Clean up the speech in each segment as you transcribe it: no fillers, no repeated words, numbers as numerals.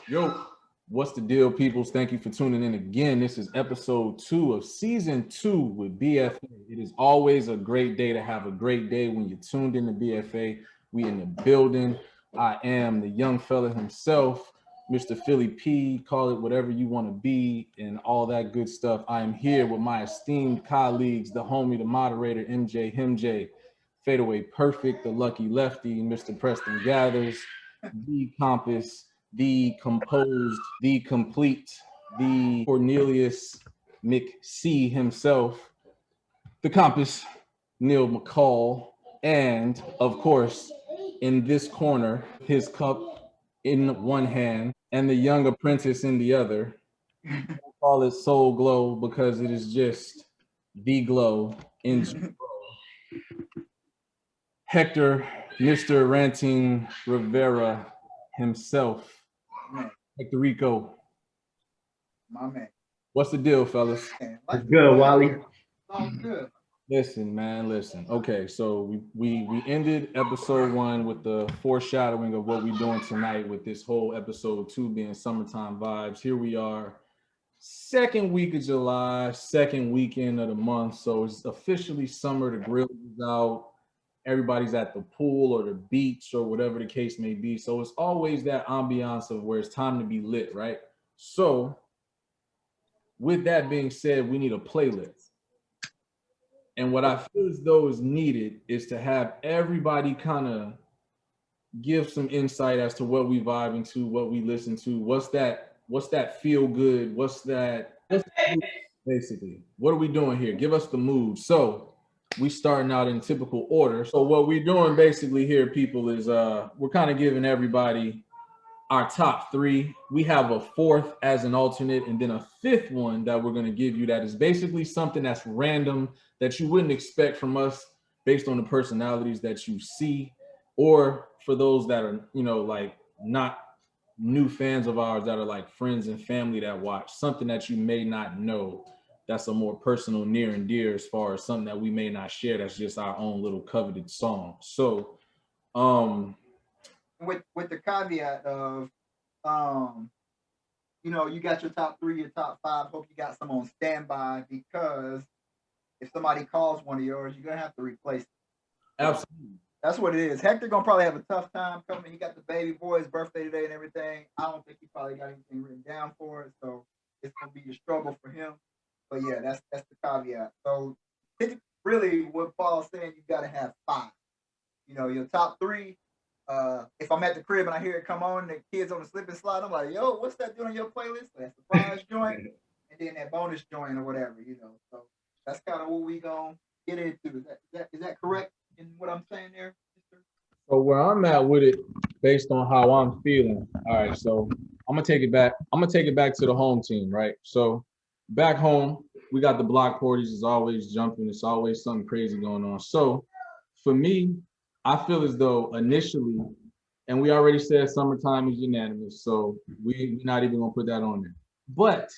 Yo, what's the deal, peoples? Thank you for tuning in again. This is episode 2 of season 2 with BFA. It is always a great day to have a great day when you're tuned in to BFA. We in the building. I am the young fella himself, Mr. Philly P. Call it whatever you want to be and all that good stuff. I am here with my esteemed colleagues, the homie, the moderator, MJ, Himj, Fadeaway Perfect, the lucky lefty, Mr. Preston Gathers, the Compass, the composed, the complete, the Cornelius McC himself, the Compass, Neil McCall, and of course, in this corner, his cup in one hand and the young apprentice in the other. We'll call it Soul Glow because it is just the glow in Hector, Mr. Ranting Rivera himself. Man. Hector Rico. My man. What's the deal, fellas? It's good, Wally. Sounds good. Listen, man, listen. Okay, so we ended episode 1 with the foreshadowing of what we're doing tonight with this whole episode 2 being summertime vibes. Here we are, second week of July, second weekend of the month. So it's officially summer. The grill is out. Everybody's at the pool or the beach or whatever the case may be. So it's always that ambiance of where it's time to be lit, right? So with that being said, we need a playlist. And what I feel as though is needed is to have everybody kind of give some insight as to what we vibing to, what we listen to, what's that feel good, what's that basically. What are we doing here? Give us the mood. So we starting out in typical order. So what we're doing basically here, people, is we're kind of giving everybody our top 3. We have a 4th as an alternate and then a 5th one that we're going to give you that is basically something that's random that you wouldn't expect from us based on the personalities that you see, or for those that are, like not new fans of ours that are like friends and family that watch, something that you may not know that's a more personal, near and dear as far as something that we may not share that's just our own little coveted song. So with the caveat of you got your top 3, your top 5. Hope you got some on standby, because if somebody calls one of yours, you're gonna have to replace it. absolutely. That's what it is. Hector gonna probably have a tough time coming. He got the baby boy's birthday today and everything. I don't think he probably got anything written down for it, so it's gonna be a struggle for him. But yeah, that's the caveat. So really, what Paul's saying, you gotta have 5. Your top 3. If I'm at the crib and I hear it come on, the kids on the slip and slide, I'm like, yo, what's that doing on your playlist? That surprise joint, and then that bonus joint or whatever, So that's kind of what we gonna get into. Is that correct in what I'm saying there, Mr.? So where I'm at with it, based on how I'm feeling. All right, so I'm gonna take it back. I'm gonna take it back to the home team, right? So back home, we got the block parties. It's always jumping. It's always something crazy going on. So for me, I feel as though initially, and we already said summertime is unanimous, so we're not even gonna put that on there. But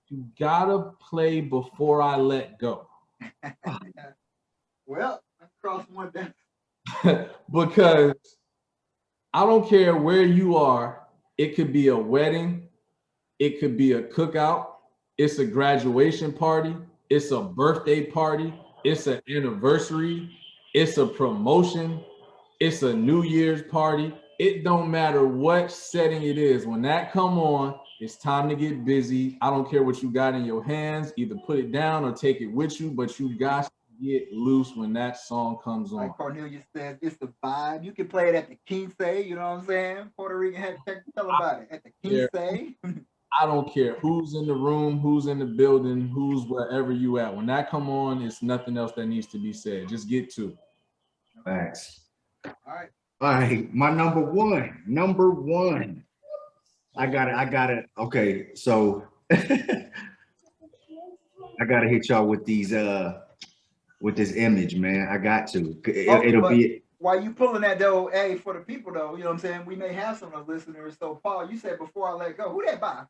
you gotta play Before I Let Go. Well, let's cross one down. Because I don't care where you are, it could be a wedding, it could be a cookout, it's a graduation party, it's a birthday party, it's an anniversary, it's a promotion, it's a New Year's party. It don't matter what setting it is. When that come on, it's time to get busy. I don't care what you got in your hands, either put it down or take it with you, but you got to get loose when that song comes on. Like Cornelius says, it's the vibe. You can play it at the quince, you know what I'm saying? Puerto Rican had to tell about it. At the quince. I don't care who's in the room, who's in the building, who's wherever you at. When that come on, it's nothing else that needs to be said. Just get to it. Thanks. All right. All right, my number one. I got it. Okay, so I gotta hit y'all with these with this image, man. I got to. It'll be. While you pulling that though, hey, for the people though, you know what I'm saying? We may have some of the listeners. So Paul, you said Before I Let Go. Who that by?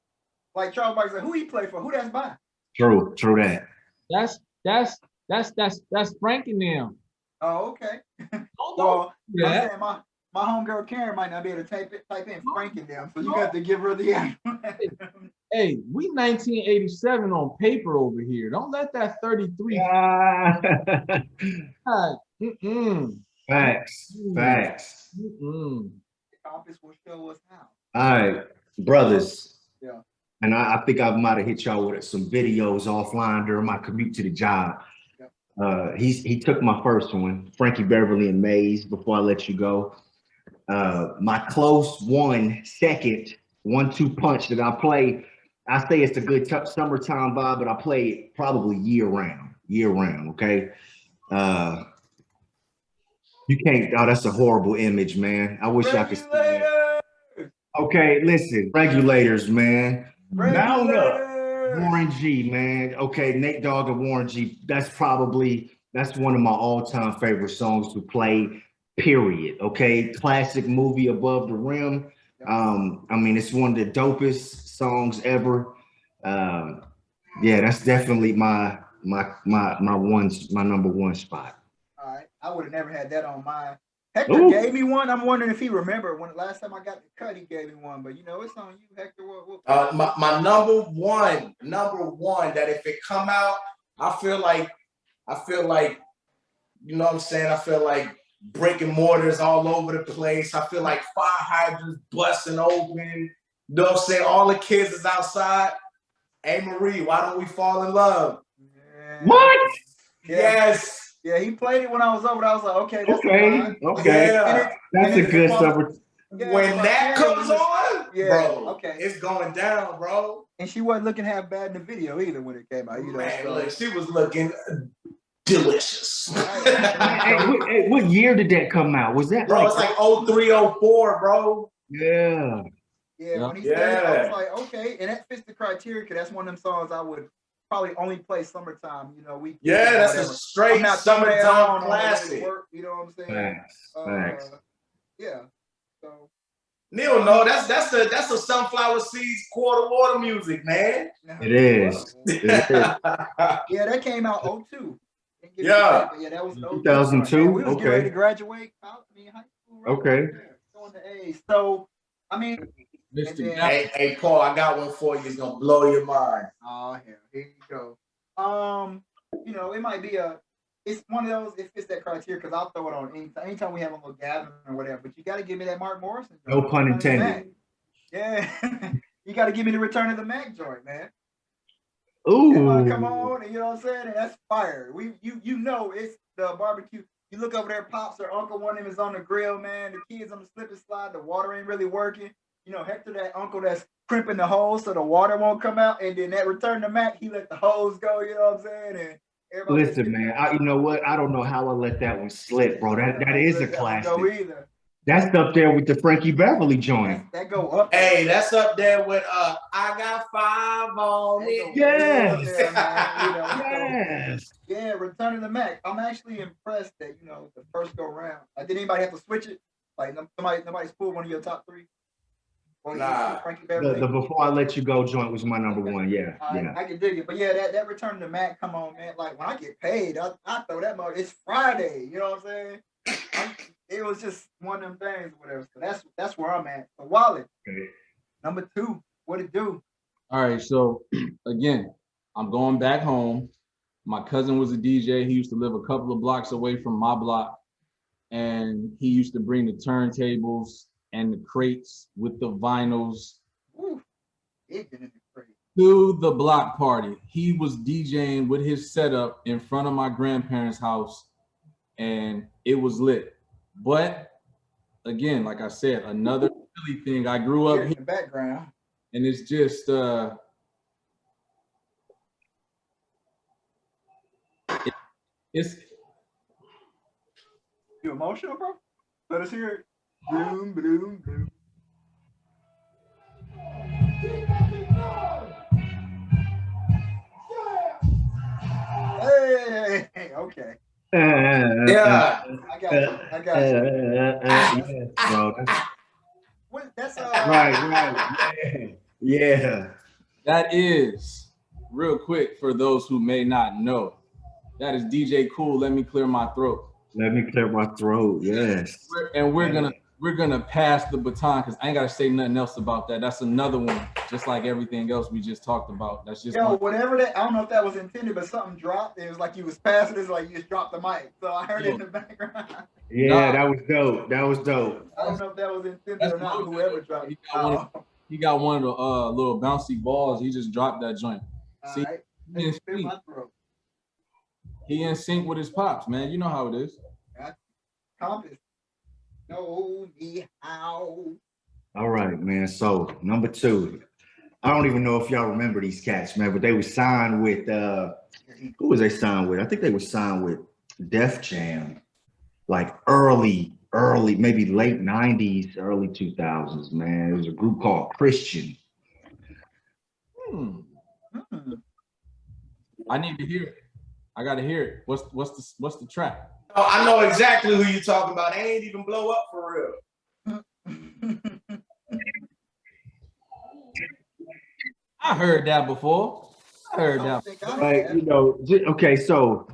Like Charles Barkley said, who he play for? Who that's by? True that. That's Frank and them. Oh, okay. Well, yeah. I'm saying my homegirl Karen might not be able to type in Frank in them, so you got to give her the actual. Hey, we 1987 on paper over here. Don't let that 33. Facts. Facts. The compass will show us how. All right, brothers. Yeah. And I think I might have hit y'all with some videos offline during my commute to the job. He took my first one, Frankie Beverly and Maze, before I let you go. My close second 1-2 punch that I play, I say it's a good summertime vibe, but I play it probably year round, okay? You can't, oh, that's a horrible image, man. I wish I could see that. Okay, listen, regulators, man. Mount up. Warren G, man. Okay, Nate Dogg and Warren G. That's one of my all-time favorite songs to play, period. Okay, classic movie Above the Rim. I mean, it's one of the dopest songs ever. Yeah, that's definitely my number one spot. All right, I would have never had that on mine. Hector gave me one. I'm wondering if he remembered when the last time I got the cut, he gave me one. But you know, it's on you, Hector. My number one that if it come out, I feel like, you know what I'm saying? I feel like breaking mortars all over the place. I feel like fire hydrants busting open. You know what I'm saying? All the kids is outside. Hey Marie, why don't we fall in love? Yeah. What? Yes. Yeah, he played it when I was over there. I was like, okay, that's okay. Yeah. That's a good summer. Yeah, when that comes on, bro, okay, it's going down, bro. And she wasn't looking half bad in the video either when it came out. You know, man, so. look, she was looking delicious. Hey, what year did that come out? Was that bro? It's like 03, 04, bro. Yeah. Yeah, when he said it, I was like, okay, and that fits the criteria because that's one of them songs I would probably only play summertime. You know, that's a straight summertime classic. You know what I'm saying? Thanks. Yeah. So Neil, no, that's a sunflower seeds quarter water music, man. It is. Yeah, that came out 02. Yeah. Yeah, that was 2002. We was getting ready to graduate. High school. Right? Okay. Going to A. So I mean. Hey, Paul, I got one for you. It's gonna blow your mind. Oh, hell, here you go. You know, it might be it's one of those. It fits that criteria because I'll throw it on anytime we have a little gathering or whatever. But you got to give me that Mark Morrison joint. No pun intended. Yeah, you got to give me the Return of the Mac joint, man. Ooh, come on, you know what I'm saying? And that's fire. You know it's the barbecue. You look over there, pops or uncle, one of them is on the grill, man. The kids on the slip and slide. The water ain't really working. You know, Hector, that uncle that's crimping the hose so the water won't come out, and then that Return to Mac, he let the hose go. You know what I'm saying? And everybody listen, man, you know what? I don't know how I let that one slip, bro. That is a classic. That's up there with the Frankie Beverly joint. That go up. Hey, that's up there with I got 5 on it. Yes. Yes. Yeah, Return to the Mac. I'm actually impressed that the first go round. Did anybody have to switch it? Like nobody's pulled one of your top 3. Nah. The Before I Let You Go joint was my number one. Yeah. I can dig it. But yeah, that Return to the Mac, come on, man. Like when I get paid, I throw that mode. It's Friday. You know what I'm saying? It was just one of them things or whatever. So that's where I'm at. So Wally, number 2, what it do? All right. So again, I'm going back home. My cousin was a DJ. He used to live a couple of blocks away from my block. And he used to bring the turntables and the crates with the vinyls to the block party. He was DJing with his setup in front of my grandparents' house, and it was lit. But again, like I said, another Philly thing. I grew up here in the background, and it's just it's you emotional, bro? Let us hear it. Boom, boom, boom. Hey, okay. Yeah. I got you. That's right. Yeah. That is, real quick for those who may not know, that is DJ Cool. Let me clear my throat. Let me clear my throat. Yes. And we're gonna we're gonna pass the baton because I ain't gotta say nothing else about that. That's another one, just like everything else we just talked about. That's just Yo, whatever that, I don't know if that was intended, but something dropped. It was like you was passing this, like you just dropped the mic. So I heard it in the background. Yeah, that was dope. That was dope. I don't know if that was intended or not. Whoever dropped it. He got one of the little bouncy balls. He just dropped that joint. See, All right. he in sync with his pops, man. You know how it is. Compass. Know me how. All right, man. So number 2. I don't even know if y'all remember these cats, man, but they were signed with who was they signed with? I think they were signed with Def Jam, like early, maybe late 90s, early 2000s, man. It was a group called Christian. I need to hear it. I gotta hear it. What's the track? Oh, I know exactly who you're talking about. They ain't even blow up for real. I heard that before. Right, you know, okay, so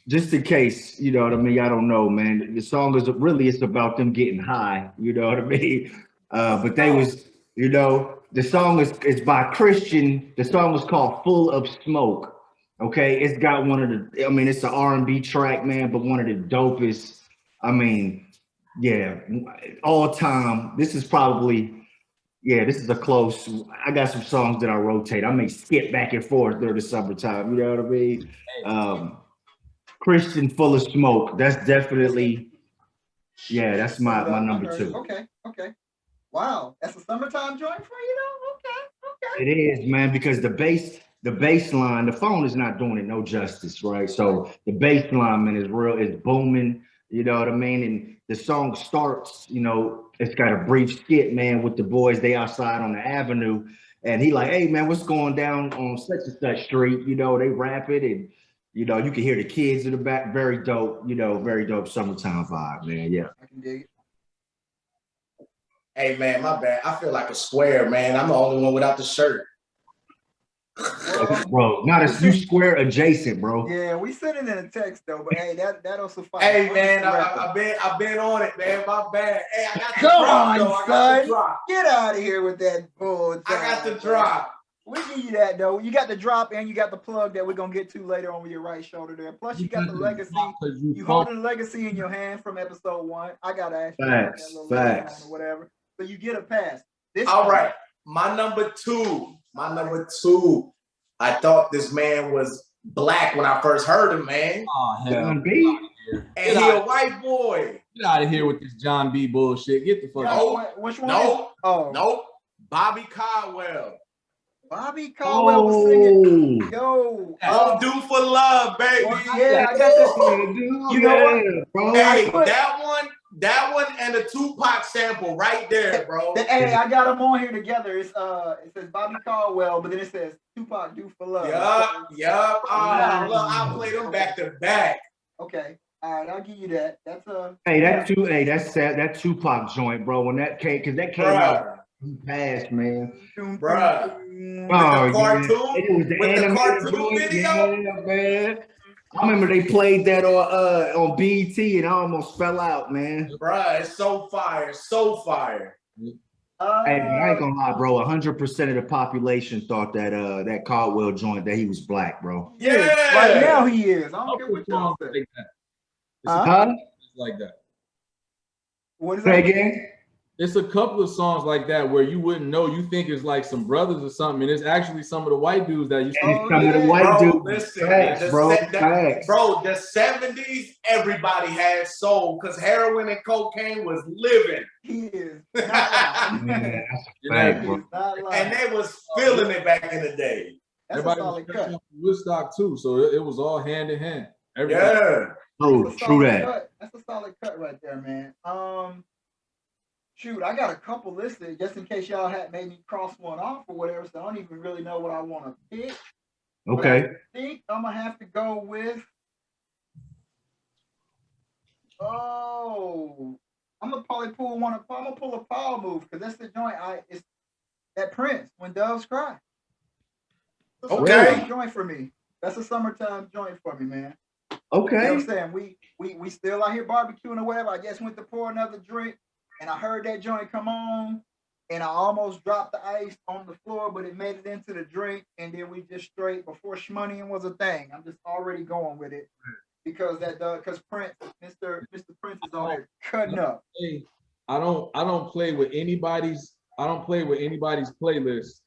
just in case, you know what I mean, I don't know, man. The song is really, it's about them getting high, you know what I mean? But they was, you know, the song is by Christian. The song was called Full of Smoke. Okay, it's got one of the, I mean, it's an R&B track, man, but one of the dopest, I mean, yeah, all time. This is probably, yeah, this is a close. I got some songs that I rotate. I may skip back and forth during the summertime. You know what I mean? Christian, Full of Smoke. That's definitely, yeah, that's my number 2. Okay. Wow, that's a summertime joint for you, though. Okay. It is, man, because the bass line, the phone is not doing it no justice, right? So the bass line, man, is real. It's booming. You know what I mean? And the song starts, you know, it's got a brief skit, man, with the boys. They outside on the avenue. And he like, hey, man, what's going down on such and such street? You know, they rap it. And, you know, you can hear the kids in the back. Very dope, you know, very dope summertime vibe, man. Yeah. I can dig it. Hey, man, my bad. I feel like a square, man. I'm the only one without the shirt. Bro, not as you square adjacent, bro. Yeah, we sent it in a text though, but hey, that'll suffice. Hey, man, I've been on it, man. My bad. Hey, I got the Come drop, on, though. I got son. the drop. Get out of here with that bull. I got the drop. We give you that though. You got the drop and you got the plug that we're gonna get to later on with your right shoulder there. Plus, you got the legacy. You holding the legacy in your hand from episode 1. I gotta ask you about that little Facts. or whatever. So you get a pass. All right, my number two. I thought this man was black when I first heard him, man. Oh, hell. John B. And he a white boy. Get out of here with this John B bullshit. Get the fuck out. Which one? Nope. Bobby Caldwell. Bobby Caldwell was singing. Yo. Won't do for love, baby. Yeah, I got this. You know what? Bro. Hey, that one and the Tupac sample right there, bro. Hey, I got them on here together. It's it says Bobby Caldwell, but then it says Tupac Do for Love. Yup. Oh, look, I'll play them back to back. Okay. All right, I'll give you that. That's Hey, that's sad. That Tupac joint, bro. When that came, because that came out fast, man. Bruh. Oh, cartoon? Yeah. It was the With the animated cartoon joint, video? yeah, man. I remember they played that on BET and I almost fell out, man. Bruh, it's so fire. Hey, I ain't gonna lie, bro. 100% of the population thought that that Caldwell joint that he was black, bro. Yeah. Right now he is. I don't care what y'all say. It's like that. What is Say that? again? It's a couple of songs like that where you wouldn't know. You think it's like some brothers or something, and it's actually some of the white dudes that used to. Some of the white dudes. Listen, Facts, bro. Bro, the 70s, everybody had soul because heroin and cocaine was living. He is not lying. Man, He is not lying. And they was feeling it back in the day. That's Everybody a solid was cut. Woodstock too, so it was all hand in hand. Yeah. Oh, That's a true solid that. cut. That's a solid cut right there, man. Shoot, I got a couple listed just in case y'all had made me cross one off or whatever, so I don't even really know what I want to pick. Okay. But I think I'm gonna have to go with. I'm gonna probably pull one. I'm gonna pull a power move because that's the joint. It's that Prince When Doves Cry. That's a summertime joint for me. That's a summertime joint for me, man. Okay. You know what I'm saying? We still out here barbecuing or whatever. I just went to pour another drink. and I heard that joint come on, and I almost dropped the ice on the floor, but it made it into the drink, and then we just straight before Shmoney was a thing. I'm just already going with it because Prince, Mr. Prince is on there cutting up. I don't play with anybody's playlist,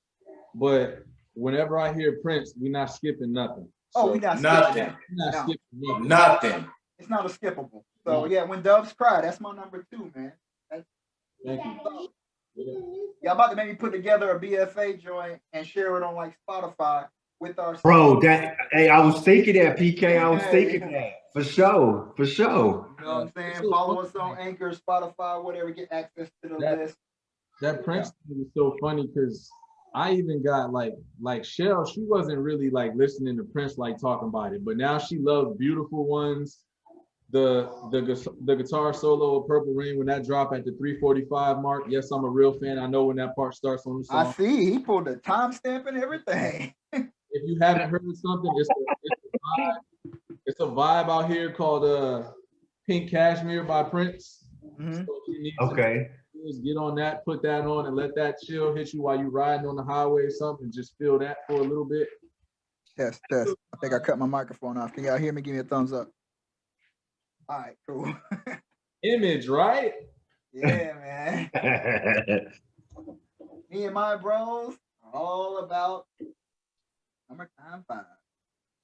but whenever I hear Prince, we're not skipping nothing. Oh, we not nothing. skipping Nothing. It's not a skippable. So yeah, when Doves Cry, that's my number 2, man. Thank you. Y'all about to maybe put together a BFA joint and share it on like Spotify with our Bro, hey, I was thinking that, PK. I was thinking that. For sure. You know what I'm saying? Follow us on Anchor, Spotify, whatever, get access to the list. That Prince thing is so funny because I even got like Shell, she wasn't really like listening to Prince like talking about it, but now she loves Beautiful Ones. The guitar solo of Purple Rain when that dropped at the 3:45 mark. Yes, I'm a real fan. I know when that part starts on the song. I see he pulled the timestamp and everything. If you haven't heard something, it's a vibe out here called Pink Cashmere by Prince. Mm-hmm. So okay. Get on that, put that on, and let that chill hit you while you riding on the highway or something. Just feel that for a little bit. Test. I think I cut my microphone off. Can y'all hear me? Give me a thumbs up. All right, cool. Image, right? Yeah, man. Me and my bros are all about Summertime Vibe.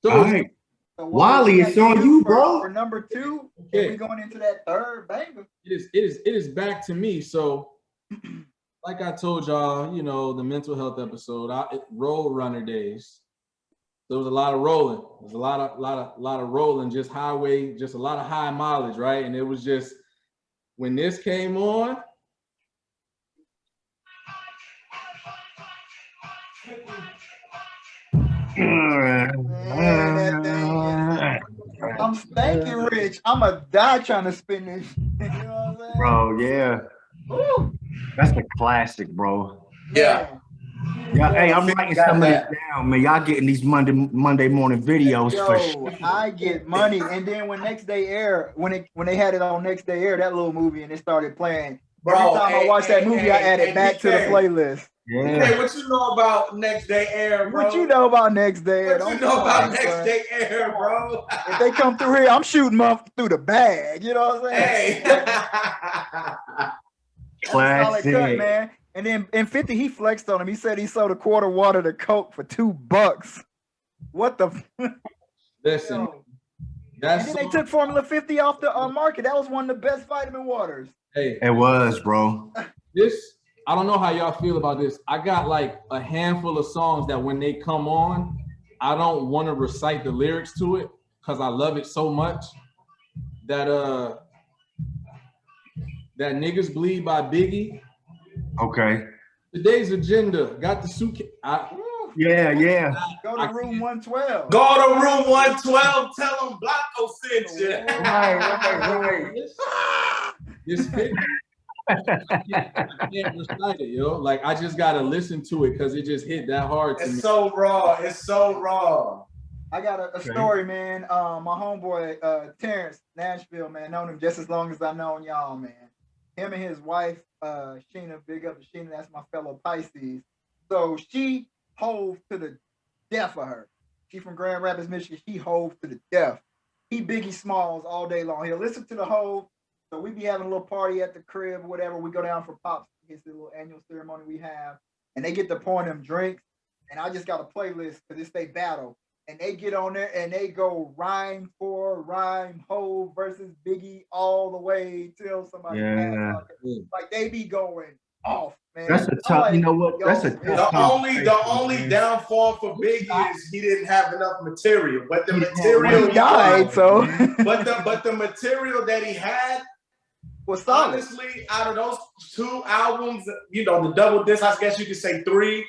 So, all right. So Wally, it's on you, bro. For number 2, okay. We going into that third banger. It is back to me. So, like I told y'all, you know, the mental health episode, road runner days. There was a lot of rolling. There's a lot of rolling, just highway, just a lot of high mileage, right? And it was just when this came on. I'm stanky rich. I'm a die trying to spin this. You know what I'm saying? Bro, yeah. Woo. That's a classic, bro. Yeah. Yeah, hey, I'm writing some of this down, man. Y'all getting these Monday morning videos for sure. I get money, and then when Next Day Air, when they had it on Next Day Air, that little movie, and it started playing. Bro, every time I watch that movie, I add it back to the playlist. Yeah. Hey, what you know about Next Day Air, bro? What you know about Next Day Air? What you know about Next Day Air, bro? If they come through here, I'm shooting them up through the bag. You know what I'm saying? Hey. Classic. Cut, man. And then in 50, he flexed on him. He said he sold a quarter water to Coke for $2. What the? Listen, and then they took Formula 50 off the market. That was one of the best vitamin waters. Hey, it was, bro. I don't know how y'all feel about this. I got like a handful of songs that when they come on, I don't want to recite the lyrics to it because I love it so much. That Niggas Bleed by Biggie. Okay. Today's agenda. Got the suitcase. Yeah. Go to room 112. Go to room 112. Tell them Blanco sent you. Right. This fit. I can't recite it, yo. Like I just gotta listen to it because it just hit that hard to me. It's so raw. It's so raw. I got a story, man. My homeboy Terrence, Nashville, man, known him just as long as I known y'all, man. Him and his wife, Sheena, big up to Sheena, that's my fellow Pisces. So she hove to the death of her. She from Grand Rapids, Michigan. She hove to the death. He Biggie Smalls all day long. He'll listen to the hove. So we be having a little party at the crib or whatever. We go down for Pops. It's the little annual ceremony we have. And they get to pouring them drinks. And I just got a playlist because it's they battle. And they get on there and they go rhyme for rhyme, Hov versus Biggie all the way till somebody passes out. Like they be going off, man. That's a tough, you know what? That's a tough. The only downfall for Biggie is he didn't have enough material. But the material he died, so but the material that he had was solid. Honestly, out of those 2 albums, you know, the double disc, I guess you could say 3.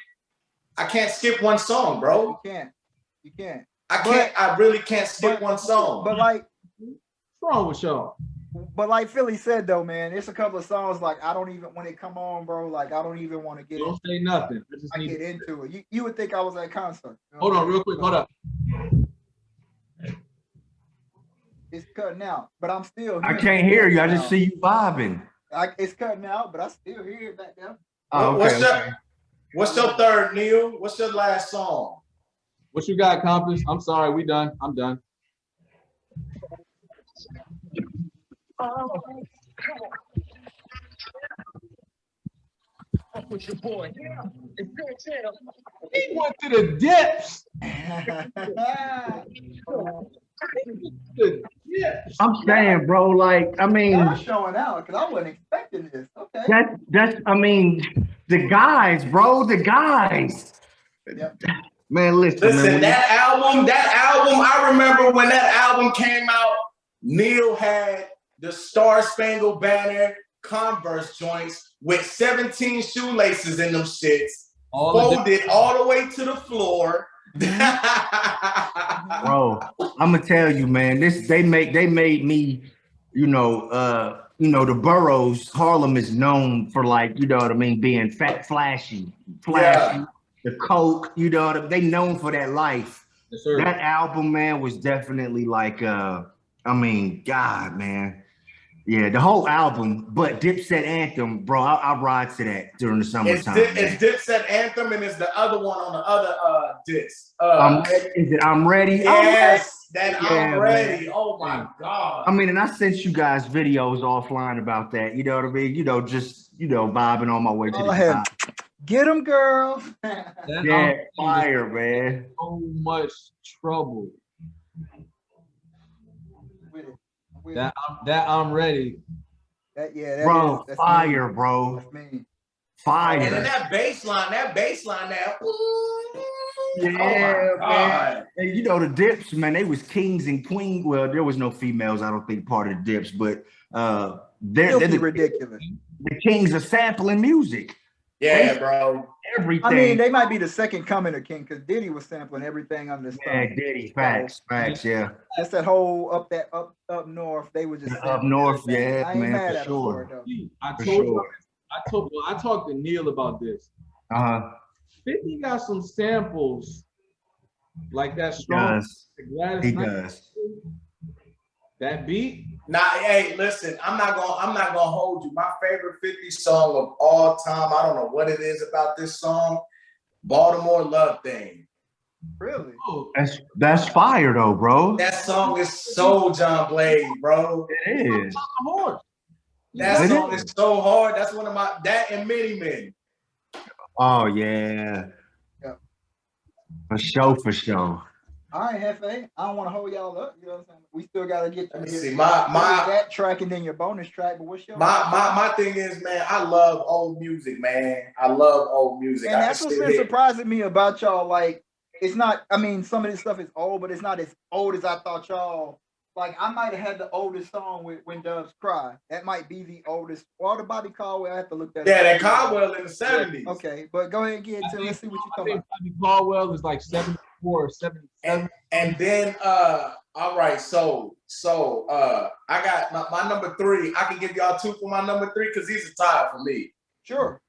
I can't skip one song, bro. You can't. I really can't skip one song. But like, what's wrong with y'all? But like Philly said though, man, it's a couple of songs like I don't even when they come on, bro. Like I don't even want to get. Don't say nothing. I get into it. You would think I was at a concert. You know hold on, real quick. Hold up. It's cutting out, but I'm still. I can't hear you. I just see you vibing. It's cutting out, but I still hear it back there. Oh, okay. What's your third, Neil? What's your last song? What you got, Compass? I'm sorry, we done. I'm done. With your boy. He went to the dips. I'm saying, bro, like, I mean, I'm showing out because I wasn't expecting this. Okay. That's I mean, the guys, bro, the guys. Yep. Man, listen, man, that album, I remember when that album came out, Neil had the Star Spangled Banner Converse joints with 17 shoelaces in them shits, folded all the way to the floor. Bro, I'm gonna tell you, man, they made me, the boroughs, Harlem is known for, like, you know what I mean, being flashy, Yeah. the coke, you know what I mean? They known for that life. Yes, sir. That album, man, was definitely like, I mean, God, man. Yeah, the whole album, but Dipset Anthem, bro, I ride to that during the summertime. It's Dipset Anthem, and it's the other one on the other disc. Is it I'm Ready? Yes, I'm ready. Man. Oh my God. I mean, and I sent you guys videos offline about that. You know what I mean? Just vibing on my way to the top. Get them, girl. Yeah, fire, man. So much trouble. That I'm ready. Bro, that's fire, me. bro. That's me. Fire. And then that bass line now. Yeah, oh man. And the Dips, man, they was kings and queens. Well, there was no females, I don't think, part of the Dips, but they're ridiculous. The kings of sampling music. Yeah, bro. Everything. I mean, they might be the second coming of King because Diddy was sampling everything on this. Yeah, Diddy. Facts. Yeah. That's that whole up north. They were just up north. Everything. Yeah, I ain't man, mad for at sure. Them for it, though. I talked to Neil about this. 50 got some samples like that strong. He does. That beat. Nah, hey, listen, I'm not gonna hold you. My favorite 50 song of all time, I don't know what it is about this song, Baltimore Love Thing. Really? Oh, that's fire though, bro. That song is so John Blade, bro. It is. That song is so hard. That's one of that and Many Men. Oh yeah. For sure. All right, Hefe. I don't want to hold y'all up. You know what I'm saying? We still gotta get to see that track and then your bonus track. But what's your my thing is, man, I love old music, man. I love old music. And that's what's been surprising me about y'all. Like, it's not. I mean, some of this stuff is old, but it's not as old as I thought y'all. Like, I might have had the oldest song with When Doves Cry. That might be the oldest. Or the Bobby Caldwell. I have to look that up. Yeah, that Caldwell in the 70s. Okay, but go ahead and get into it. Let's see what you talking about. Bobby Caldwell is like 74 or 77. And then all right, so I got my number 3. I can give y'all 2 for my number 3 because these are tied for me. Sure.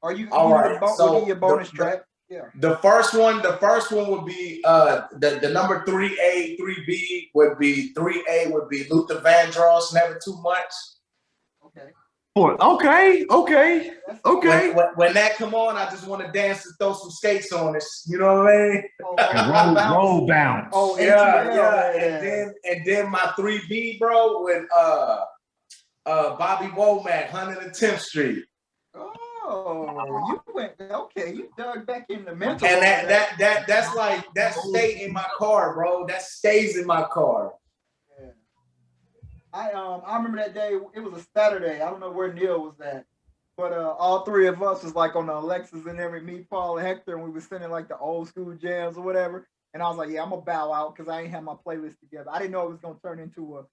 Are you all right? So your bonus track? Yeah. The first one would be the number 3A, 3B would be 3A would be Luther Vandross, Never Too Much. Okay. Okay. When that come on, I just want to dance and throw some skates on it. You know what I mean? Roll bounce. Oh yeah. And then my 3B, bro, with Bobby Womack, 110th Street. Oh, you went okay. You dug back in the mental. And that's like that stayed in my car, bro. That stays in my car. Yeah. I remember that day. It was a Saturday. I don't know where Neil was at, but all 3 of us was like on the Alexis and me, Paul, and Hector, and we was sending like the old school jams or whatever. And I was like, yeah, I'm gonna bow out because I ain't have my playlist together. I didn't know it was gonna turn into a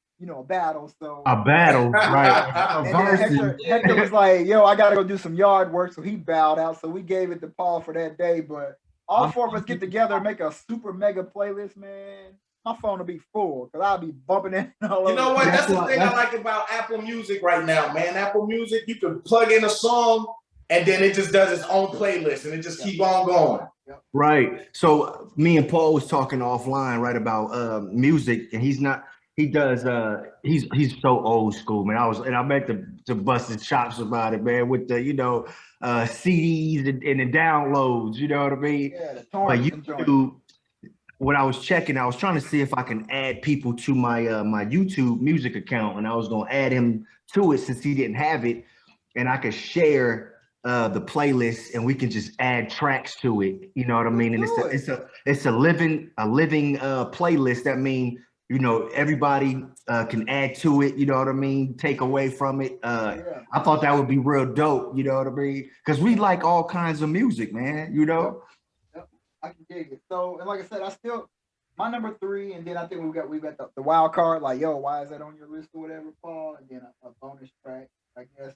battle. So a battle, right? And Hector was like, yo, I gotta go do some yard work. So he bowed out. So we gave it to Paul for that day. But all 4 of us get together and make a super mega playlist, man. My phone will be full because I'll be bumping it all over. You know what? That's the thing I like about Apple Music right now, man. Apple Music, you can plug in a song and then it just does its own playlist and it just keep on going. Right. So me and Paul was talking offline, right, about music, and he's not. he does he's so old school, man. I meant to bust his chops about it, man, with the CDs and the downloads, you know what I mean? Yeah, the But torrents and joints. YouTube, when I was checking, I was trying to see if I can add people to my YouTube music account, and I was gonna add him to it since he didn't have it, and I could share the playlist, and we can just add tracks to it. You know what I mean? And it's a living playlist. That means everybody can add to it. You know what I mean? Take away from it. I thought that would be real dope. You know what I mean? Because we like all kinds of music, man. You know. Yep. I can dig it. So, and like I said, my number 3, and then I think we got the wild card. Like, yo, why is that on your list or whatever, Paul? And then a bonus track, I guess.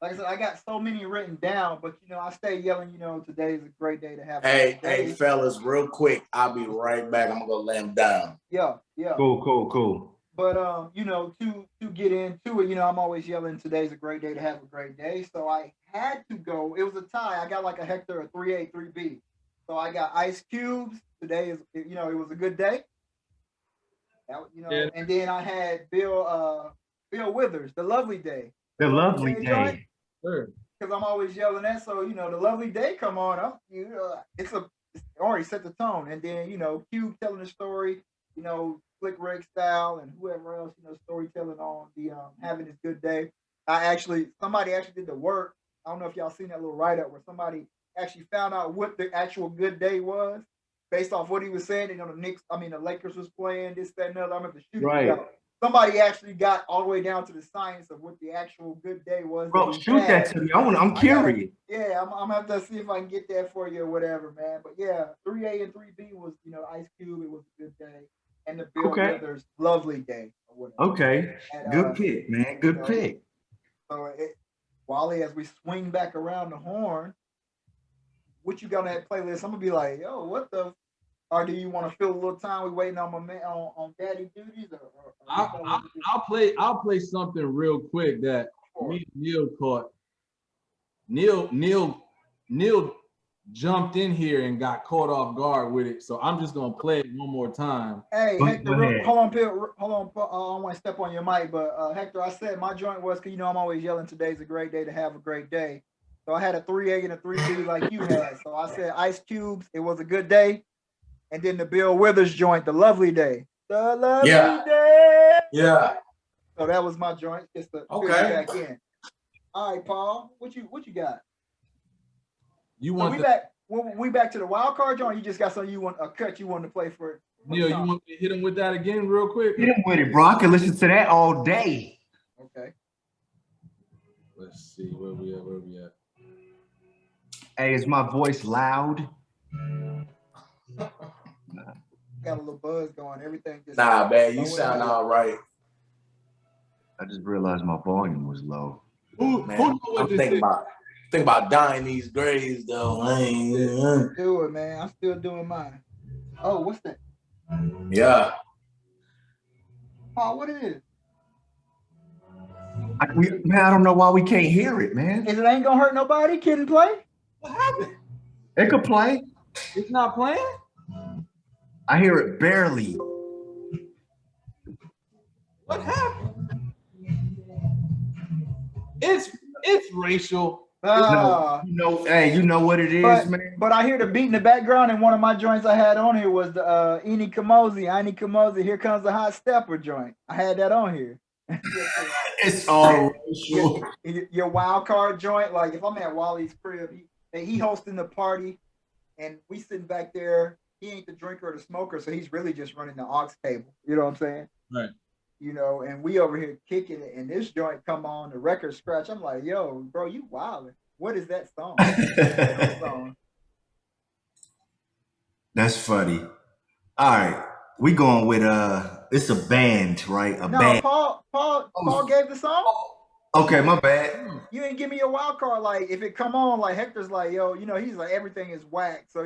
Like I said, I got so many written down, but I stay yelling. Today is a great day to have. Hey, fellas, real quick, I'll be right back. I'm gonna lay him down. Yeah. Cool. But to get into it, I'm always yelling. Today's a great day to have a great day. So I had to go. It was a tie. I got like a Hector, a 3A, 3B. So I got Ice Cubes. Today is, it was a good day. And then I had Bill Withers, The Lovely Day. The Lovely Day. Sure. Because I'm always yelling that. So, The Lovely Day come on. It's already set the tone. And then, Cube telling the story, Slick Rick style and whoever else, storytelling on the having this good day. Somebody actually did the work. I don't know if y'all seen that little write-up where somebody actually found out what the actual good day was based off what he was saying. The Lakers was playing this, that, and other. I remember the shooting. Right. Somebody actually got all the way down to the science of what the actual good day was. Bro, shoot that to me. I'm curious. I'm gonna have to see if I can get that for you or whatever, man. But yeah, 3A and 3B was, Ice Cube. It was a good day, and the Bill Withers Lovely Day. Or whatever. Okay, and, good pick, man. Good pick. So, Wally, as we swing back around the horn, what you got on that playlist? I'm gonna be like, yo, what the. Or do you want to fill a little time? We waiting on my man on daddy duties, or I'll play something real quick that me and Neil caught. Neil jumped in here and got caught off guard with it, so I'm just gonna play it one more time. Hey, Hector, hold on, I don't want to step on your mic, but Hector, I said my joint was because I'm always yelling. Today's a great day to have a great day. So I had a 3A and a 3B like you had. So I said Ice Cubes. It was a good day. And then the Bill Withers joint, The Lovely Day. The Lovely Day. Yeah. So that was my joint. Just to fill back in. All right, Paul. What you got? We back to the wild card joint? You just got something a cut you want to play for it? Neil, you want me to hit him with that again real quick? Hit him with it, bro. I can listen to that all day. Okay. Let's see where we at. Hey, is my voice loud? Got a little buzz going. Everything just man, you sound all right. I just realized my volume was low. I'm thinking about dying these grades though. Do it, man. I'm still doing mine. Oh, what's that? Yeah. Oh, what it is? I don't know why we can't hear it, man. Is it ain't gonna hurt nobody? Kid play? What happened? It could play. It's not playing? I hear it barely. What happened? It's racial. You know what it is, man. But I hear the beat in the background, and one of my joints I had on here was the Ini Kamoze, Here Comes the Hot Stepper joint. I had that on here. It's all racial. Your wild card joint, like if I'm at Wally's crib, he hosting the party, and we sitting back there. He ain't the drinker or the smoker, so he's really just running the aux table. You know what I'm saying? Right. And we over here kicking it, and this joint come on, the record scratch. I'm like, yo, bro, you wildin'. What is that song? That's funny. All right. We going with it's a band, right? Band. Paul gave the song? Okay, my bad. You didn't give me a wild card. Like if it come on, like Hector's like, yo, he's like everything is whack. So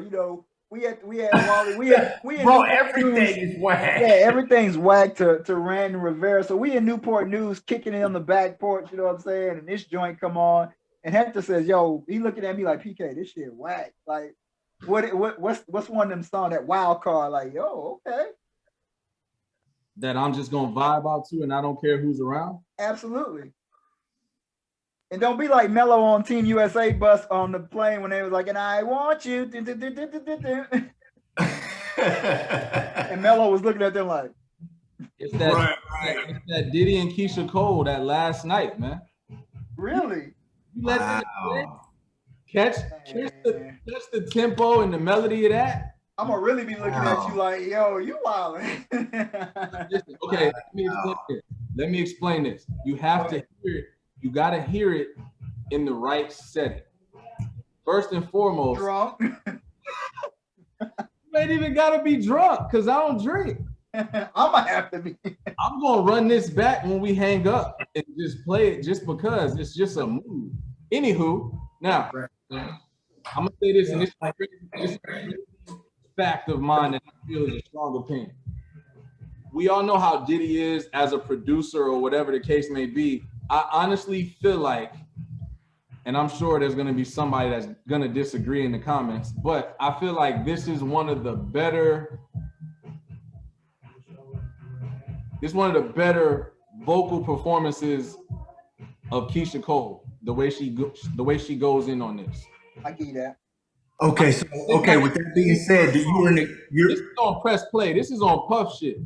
we had Wally, we had bro, everything is whack. Yeah, everything's whack to Randall Rivera. So we in Newport News kicking it on the back porch, you know what I'm saying? And this joint come on, and Hector says, yo, he looking at me like, PK, this shit whack. Like, what's one of them songs, that wild card? Like, yo, okay. that I'm just gonna vibe out to and I don't care who's around? Absolutely. And don't be like Mello on Team USA bus on the plane when they was like, and I want you. And Mello was looking at them like, It's that Diddy and Keisha Cole that last night, man. really? You let that catch the tempo and the melody of that. I'm gonna really be looking at you like, yo, you wildin'. Okay, let me explain this. You have to hear it. You gotta hear it in the right setting. First and foremost, Drunk. You ain't even gotta be drunk because I don't drink. I'm gonna have to be. I'm gonna run this back when we hang up and just play it just because it's just a mood. Anywho, now I'm gonna say this, and this is a fact of mine that I feel is a strong opinion. We all know how Diddy is as a producer or whatever the case may be. I honestly feel like, and I'm sure there's gonna be somebody that's gonna disagree in the comments, but I feel like this is one of the better vocal performances of Keisha Cole. The way she goes in on this. I get that. Okay, so with that being said, this is on press play. This is on Puff shit.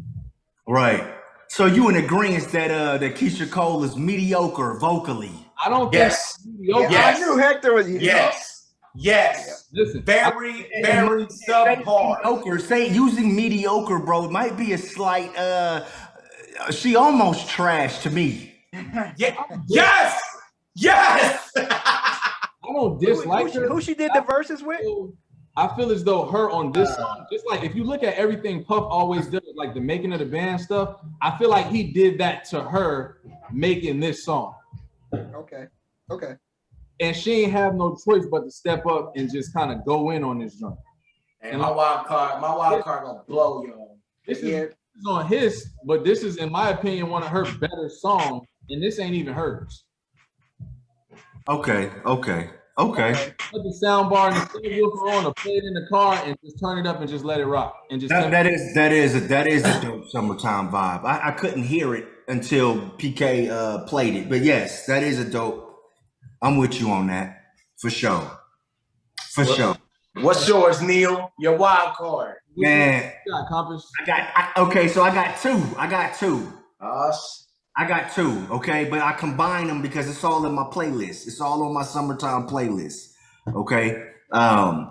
Right. So you in agreement that Keisha Cole is mediocre vocally? I don't think mediocre. Yes. I knew Hector was Yes. Listen, very subpar. Mediocre. Using mediocre, bro, might be a slight she almost trash to me. Yes. I don't dislike her. Who she did the verses with? I feel as though her on this song, just like if you look at everything Puff always does, like the making of the band stuff, I feel like he did that to her making this song. Okay. And she ain't have no choice but to step up and just kind of go in on this joint. And my wild card gonna blow, y'all. This is on his, but this is, in my opinion, one of her better songs, and this ain't even hers. Okay. Put the sound bar and the subwoofer on, or play it in the car, and just turn it up and just let it rock. And just that is a dope summertime vibe. I couldn't hear it until PK played it, but yes, that is a dope. I'm with you on that for sure. Sure. What's yours, Neil? Your wild card, man. So I got two. I got two, okay? But I combine them because it's all in my playlist. It's all on my summertime playlist, okay? I'm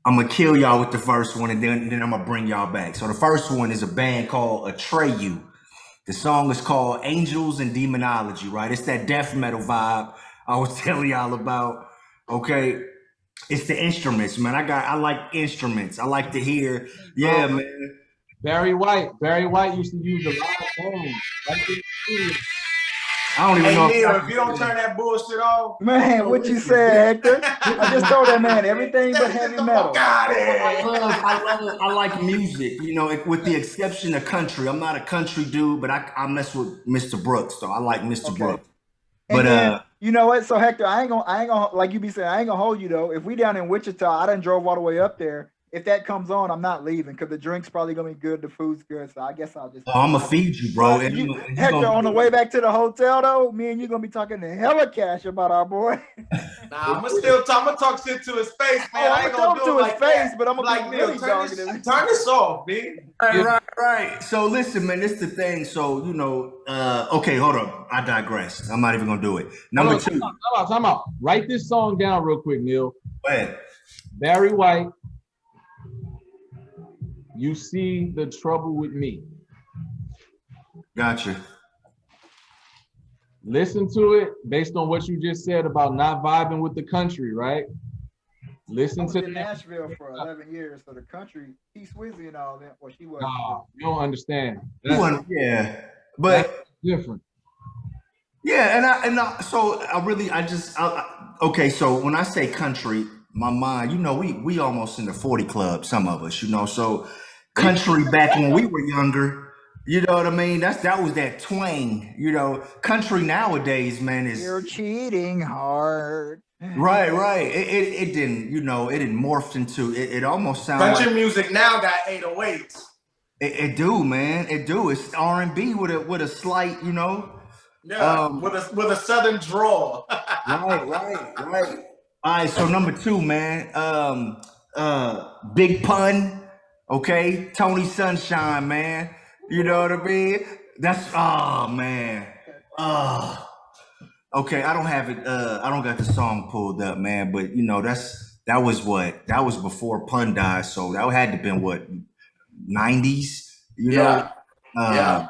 gonna kill y'all with the first one, and then I'm gonna bring y'all back. So the first one is a band called Atreyu. The song is called Angels and Demonology, right? It's that death metal vibe I was telling y'all about, okay? It's the instruments, man. I like instruments. I like to hear, man. Barry White used to use a lot of phones. I don't even know. Neil, if you don't turn that bullshit off, man, what you said, Hector? I just told that man everything but heavy metal. I like music, with the exception of country. I'm not a country dude, but I mess with Mr. Brooks, though. I like Mr. Brooks. But then, you know what? So Hector, I ain't gonna like you be saying, I ain't gonna hold you though. If we down in Wichita, I done drove all the way up there. If that comes on, I'm not leaving because the drink's probably gonna be good, the food's good. So I guess I'll just. I'm gonna feed you, bro. Hector, on the way back to the hotel though, me and you gonna be talking to hella cash about our boy. I'm gonna talk shit to his face, man. I ain't gonna do it like face, but I'm gonna like really turn this off, man. Right. So listen, man, this is the thing. So okay, hold up. I digress. I'm not even gonna do it. Number two. Time out. Write this song down real quick, Neil. Go ahead. Barry White. You see the trouble with me. Gotcha. Listen to it based on what you just said about not vibing with the country, right? Listen to in Nashville for 11 years, so the country, T Swizzy and all that. Well, she was. You don't understand. But that's different. Yeah, okay. So when I say country, my mind, we almost in the 40 club. Some of us, so. Country back when we were younger, you know what I mean? That was that twang, Country nowadays, man, is you're cheating hard. Right. It didn't, it didn't morph into it almost sounds country music now got 808s. It do, man. It do. It's R&B with a slight, you know. Yeah, with a southern drawl. Right. All right, so number 2, man. Big Pun, okay. Tony Sunshine, man. You know what I mean? That's man. Okay, I don't have it. I don't got the song pulled up, man. But you know, that was before Pun died, so that had to have been what 90s. You know, Yeah,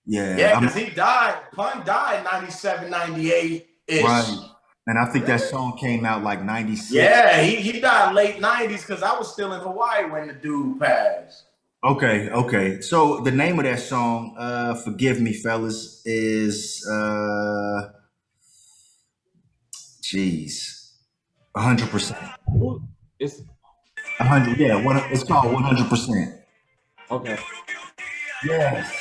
yeah. Yeah, I'm because he died. Pun died 97, 98 ish. right. And I think that song came out like 96. Yeah, he died late 90s because I was still in Hawaii when the dude passed. Okay. So the name of that song, forgive me, fellas, is 100%. It's 100. Yeah, it's called 100%. okay. Yes.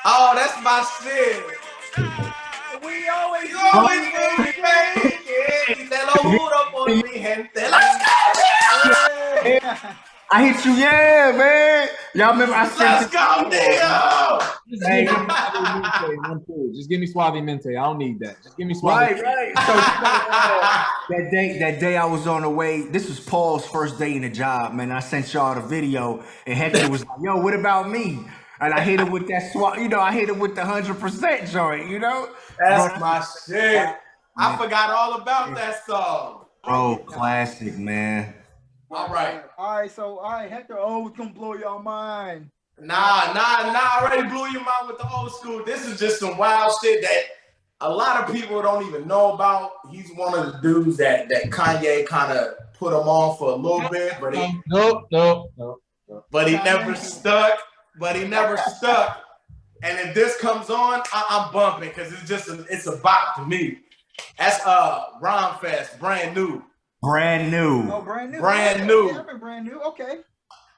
Oh, that's my shit. We always You always make it. Te lo juro por mi gente. Let's go, I hit you, yeah, man. Y'all remember I said let's go, Dio. Just give me Suave Mente. I don't need that. Just give me Suave. Right. So that day I was on the way. This was Paul's first day in the job, man. I sent y'all the video, and Hector was like, "Yo, what about me?" And I hit him with that swap. You know, I hit him with the 100% joint. You know, That's my shit. I forgot all about that song. Oh, classic, man. All right. So Hector, it's gonna blow your mind. Nah, I already blew your mind with the old school. This is just some wild shit that a lot of people don't even know about. He's one of the dudes that Kanye kind of put him on for a little bit, but he never stuck. And if this comes on, I'm bumping because it's a bop to me. That's Rhyme Fest, brand new. Brand new. Oh, brand new. Brand new. Yeah, brand new. Okay.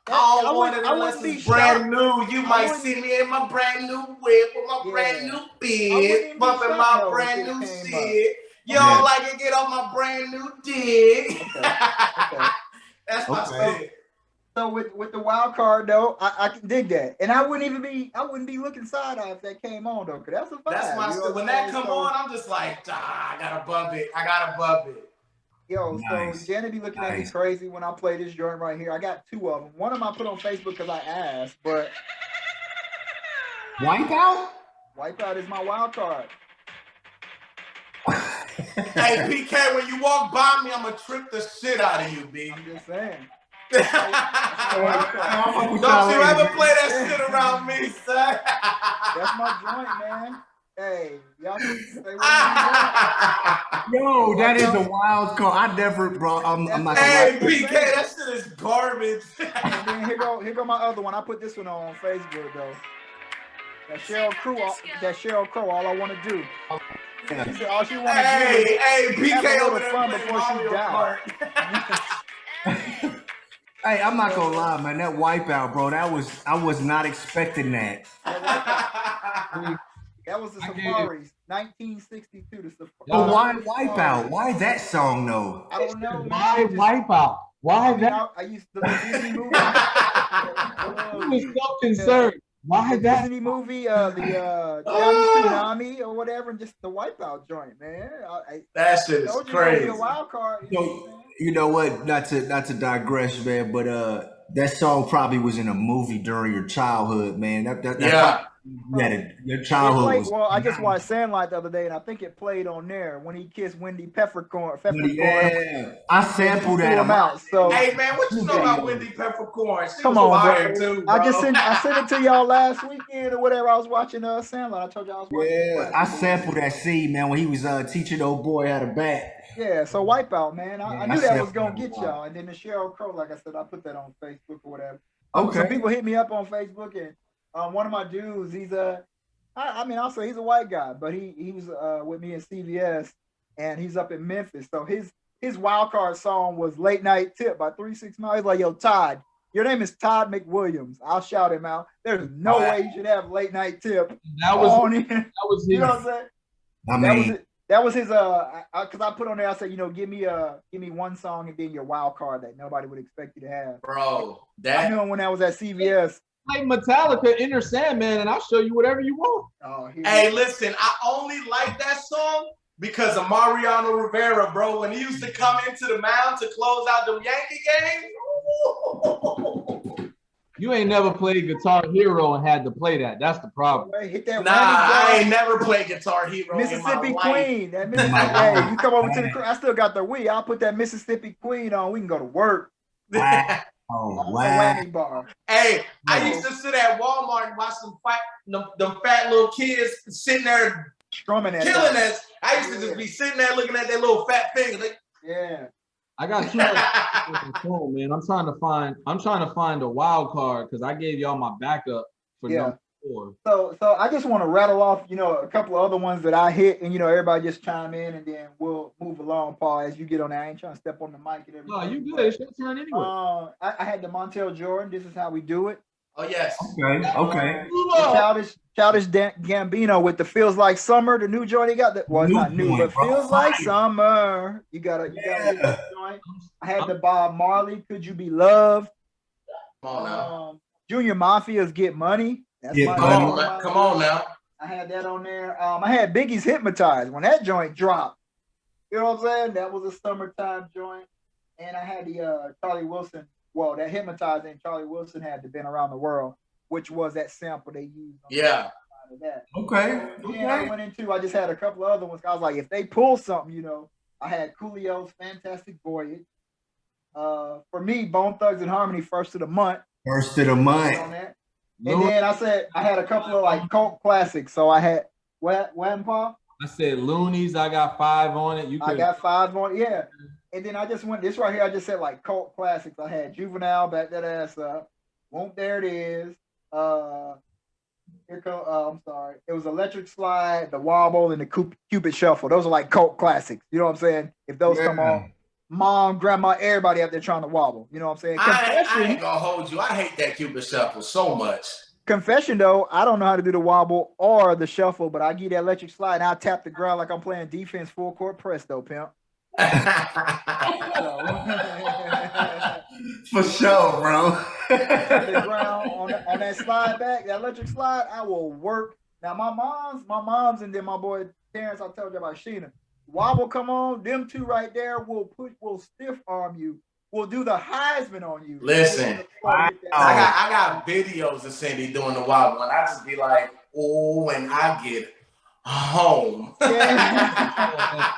I don't want it unless it's brand new. You might see me in my brand new whip with my brand new beard, bumping my brand new shit. You don't like it? Get on my brand new dick. Okay. That's my shit. So with the wild card though, I can dig that, and I wouldn't be looking side eye if that came on though, cause that's a vibe. That's my shit. When that come on, I'm just like, I gotta bump it. Yo, so Janet be looking at me crazy when I play this joint right here. I got 2 of them. One of them I put on Facebook because I asked, but Wipeout is my wild card. Hey PK, when you walk by me, I'm gonna trip the shit out of you, B. I'm just saying. Don't you ever play that shit around me, son? That's my joint, man. Hey, y'all can say what Yo, that is a wild card. I never brought. I'm not. Hey, PK, that shit is garbage. And then here go my other one. I put this one on Facebook though. That Sheryl Crow. All I want to do. She said all she want to do. Hey, PK over there fun before she died. Hey, I'm not gonna lie, man. That Wipeout, bro. I was not expecting that. That was the Safaris, 1962. The Safaris. But why Wipeout? Why that song though? I don't know. Why Wipeout? Why that? I used to the Disney movie. I was so concerned. Why that Disney movie? The Tsunami or whatever, and just the Wipeout joint, man. That shit is crazy. A wild card. You know what? Not to digress, man. But that song probably was in a movie during your childhood, man. Your childhood was. Well, I just watched Sandlot the other day, and I think it played on there when he kissed Wendy Peppercorn. Yeah, I sampled that. So, hey man, what you know about Wendy Peppercorn? She come on, bro. Too, bro. I sent it to y'all last weekend or whatever. I was watching Sandlot. I told y'all I was watching. Yeah, I sampled that scene, man, when he was teaching old boy how to bat. Yeah, so Wipeout, man. I knew that was gonna get y'all, and then the Sheryl Crow, like I said, I put that on Facebook or whatever. Okay. Some people hit me up on Facebook, and one of my dudes, he's also he's a white guy, but he was with me in CVS, and he's up in Memphis. So his wild card song was "Late Night Tip" by 3 6 Mile. He's like, "Yo, Todd, your name is Todd McWilliams." I'll shout him out. There's no way you should have "Late Night Tip." That was you know what I'm saying? That was his because I put on there. I said, give me one song and then your wild card that nobody would expect you to have. Bro, I knew him when I was at CVS. Like Metallica, Inner Sandman, and I'll show you whatever you want. Oh, hey, listen, I only like that song because of Mariano Rivera, bro. When he used to come into the mound to close out the Yankee games. You ain't never played Guitar Hero and had to play that. That's the problem. Hit that I ain't never played Guitar Hero. Mississippi in my Queen. life. That Mississippi. Hey, you come over to the. I still got the Wii. I'll put that Mississippi Queen on. We can go to work. Wow. Oh, wow. Bar. Hey, I used to sit at Walmart and watch them fat little kids sitting there strumming at killing us. I used to just be sitting there looking at their little fat fingers. Like, yeah. I got too much on the phone, man. I'm trying to find a wild card because I gave y'all my backup for number 4. So I just want to rattle off, a couple of other ones that I hit, and everybody just chime in, and then we'll move along, Paul, as you get on there. I ain't trying to step on the mic and everything. No, you good. It's your turn anyway. I had the Montel Jordan. This is how we do it. Oh yes. Okay. Childish Gambino with the Feels Like Summer, the new joint he got. It's not new, but Feels Like Summer. You gotta get that joint. I had the Bob Marley, Could You Be Loved? Come on now. Junior Mafia's Get Money. That's come on now. I had that on there. I had Biggie's Hypnotized when that joint dropped. You know what I'm saying? That was a summertime joint. And I had the Charlie Wilson. Well, that Hypnotizing Charlie Wilson had to Been Around the World, which was that sample they used. Yeah. That. Okay. I just had a couple of other ones. I was like, if they pull something, I had Coolio's Fantastic Voyage. For me, Bone Thugs and Harmony, First of the Month. First of the month. And then I said I had a couple of like cult classics. So I had what Paul? I said Loonies. I got 5 on it. I got 5 on it. Yeah. And then I just went this right here. I just said like cult classics. I had Juvenile, Back That Ass Up. Won't There It Is. I'm sorry. It was Electric Slide, The Wobble, and the Cupid Shuffle. Those are like cult classics. You know what I'm saying? If those come on, mom, grandma, everybody out there trying to wobble. You know what I'm saying? I ain't gonna hold you. I hate that Cupid Shuffle so much. Confession though, I don't know how to do the wobble or the shuffle, but I get that electric slide and I tap the ground like I'm playing defense full court press though, pimp. For sure, bro. The ground on that slide back, that electric slide, I will work. Now my mom's, and then my boy Terrence, I told you about Sheena. Wobble come on, them two right there will stiff arm you. We'll do the Heisman on you. Listen, I got videos of Cindy doing the wobble, and I just be like, oh, when I get home. Yeah.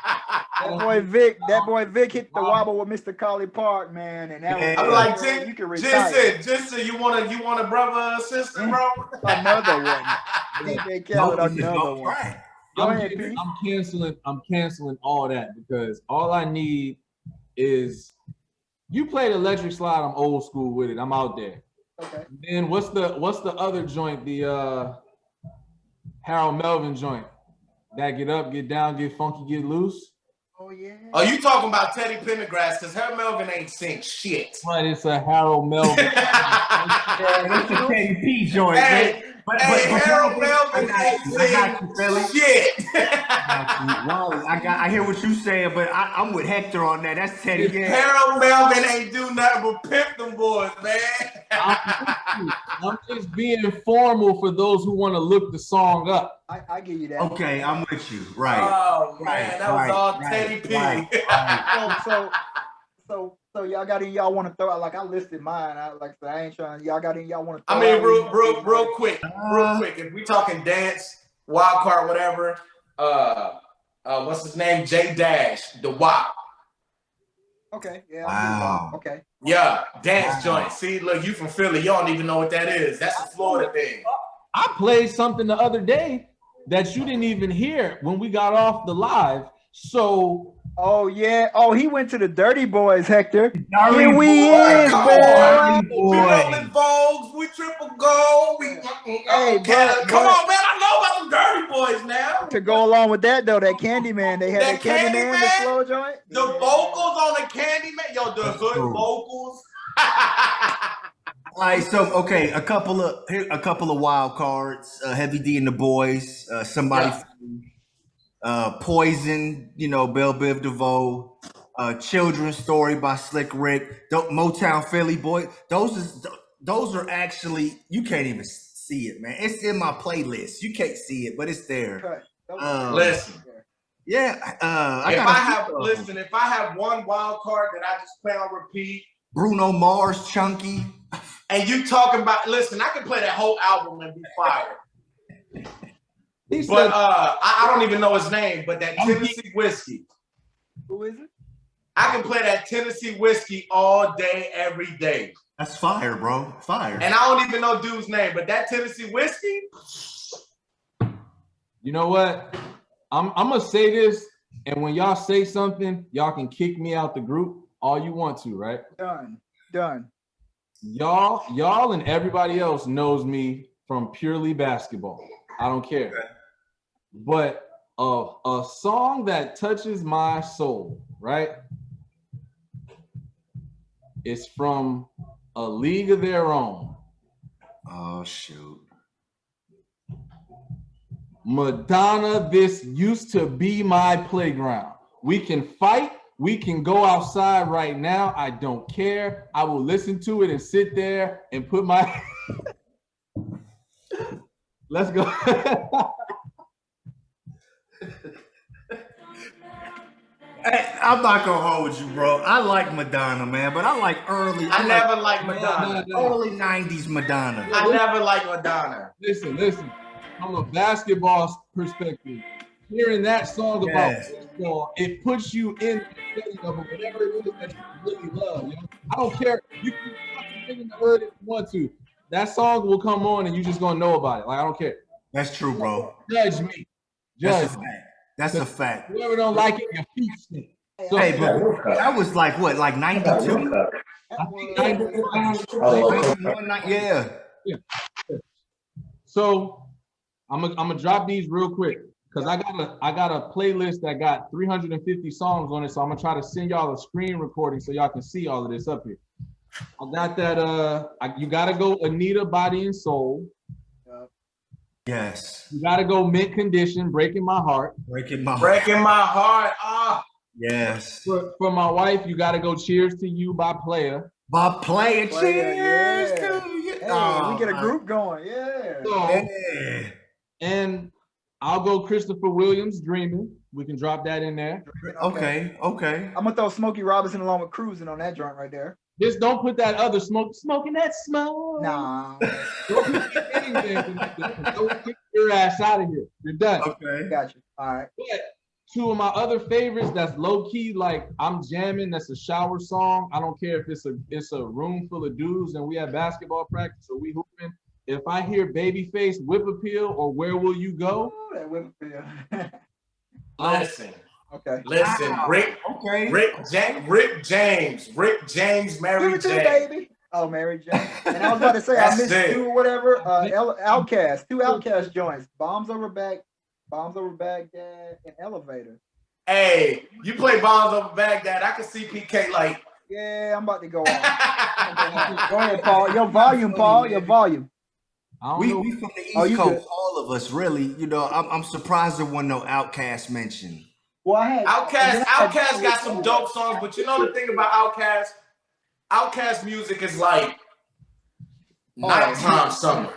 That boy Vic hit the wobble with Mr. Colley Park, man, and that was I'm like, you can retire. Just you want a brother or sister, bro? Another one. DJ Khaled, another one. I'm canceling all that because all I need is you played electric slide. I'm old school with it. I'm out there. Okay. And what's the other joint? The Harold Melvin joint. That get up, get down, get funky, get loose. Oh yeah. Oh, you talking about Teddy Pendergrass? Because Harold Melvin ain't sing shit. But it's a Harold Melvin. That's a Teddy P joint. Hey, Harold Melvin ain't sing shit. I hear what you saying, but I'm with Hector on that. That's Teddy. Harold Melvin ain't do nothing but pimp them boys, man. I'm just being formal for those who want to look the song up. I give you that. Okay, I'm with you. Right. Oh man, that was all Teddy P. So y'all got any y'all want to throw out? Like I listed mine. I ain't trying. Y'all got any y'all want to throw I mean, out? real quick. If we talking dance, wild card, whatever. What's his name? J Dash, the WAP. Okay. Yeah. Wow. Okay. Yeah, dance joint. See, look, you from Philly. You don't even know what that is. That's a Florida thing. I played something the other day that you didn't even hear when we got off the live. So. Oh yeah. Oh, he went to the Dirty Boys, Hector. Here we is, boy. We rolling Vogues, we triple gold. Come on, man. I know about the Dirty Boys now. To go along with that though, that Candyman, they had that Candyman, the slow joint. The vocals on the Candyman, yo, the hood vocals. All right, so okay, a couple of wild cards. Heavy D and the Boys. Somebody. Poison, Belle Biv DeVoe, Children's Story by Slick Rick, Motown Philly Boy. Those are actually, you can't even see it, man. It's in my playlist. You can't see it, but it's there. Listen. Yeah. If I have one wild card that I just play on repeat, Bruno Mars, Chunky. And you talking about, listen, I can play that whole album and be fired. But I don't even know his name, but that Tennessee Whiskey. Who is it? I can play that Tennessee Whiskey all day, every day. That's fire, bro. Fire. And I don't even know dude's name, but that Tennessee Whiskey. You know what? I'm gonna say this, and when y'all say something, y'all can kick me out the group all you want to, right? Done. Y'all and everybody else knows me from purely basketball. I don't care. But a song that touches my soul, right? It's from A League of Their Own. Oh, shoot. Madonna, This Used to Be My Playground. We can fight. We can go outside right now. I don't care. I will listen to it and sit there and put my... Let's go. Hey, I'm not gonna hold you, bro. I like Madonna, man, but I like early. I never liked Madonna. Early '90s Madonna. I never liked Madonna. Listen. From a basketball perspective, hearing that song about basketball, it puts you in the feeling of whatever it is that you really love. You know? I don't care. You can fucking in the hood if you want to. That song will come on and you just gonna know about it. Like, I don't care. That's true, bro. Judge me. That's a fact. Whoever don't like it, your feet stink. So, hey, but that was like what, like 92? I think 91, yeah. So I'm gonna drop these real quick because I got a playlist that got 350 songs on it. So I'm gonna try to send y'all a screen recording so y'all can see all of this up here. I got that. You gotta go Anita, Body and Soul. Yes. You gotta go Mint Condition, Breaking My Heart. Breaking my heart. Ah. Yes. For my wife, you gotta go Cheers to You by Player. Cheers to You. Hey, we get a group going. Yeah. And I'll go Christopher Williams, Dreaming. We can drop that in there. Okay. I'm gonna throw Smokey Robinson along with Cruising on that joint right there. Just don't put that other smoking that smoke. Nah. Don't put anything. Don't get your ass out of here. You're done. Okay. Got you. All right. But two of my other favorites that's low key, like I'm jamming. That's a shower song. I don't care if it's a room full of dudes and we have basketball practice or we hooping. If I hear Babyface, Whip Appeal, or Where Will You Go? Ooh, that Whip Appeal. Listen. Okay. Listen, wow. Rick James, Mary Give it to J. the baby. Oh, Mary J. And I was about to say I missed two or whatever. Outcast, two Outcast joints. Bombs Over Baghdad, and Elevator. Hey, you play Bombs Over Baghdad. I can see PK like. Yeah, I'm about to go on. Go ahead, Paul. Your volume, Paul. Your volume. We from the East Coast, all of us, really. I'm surprised there wasn't no Outkast mentioned. Well, Outkast got some dope songs, but you know the thing about Outkast music is like nighttime summer.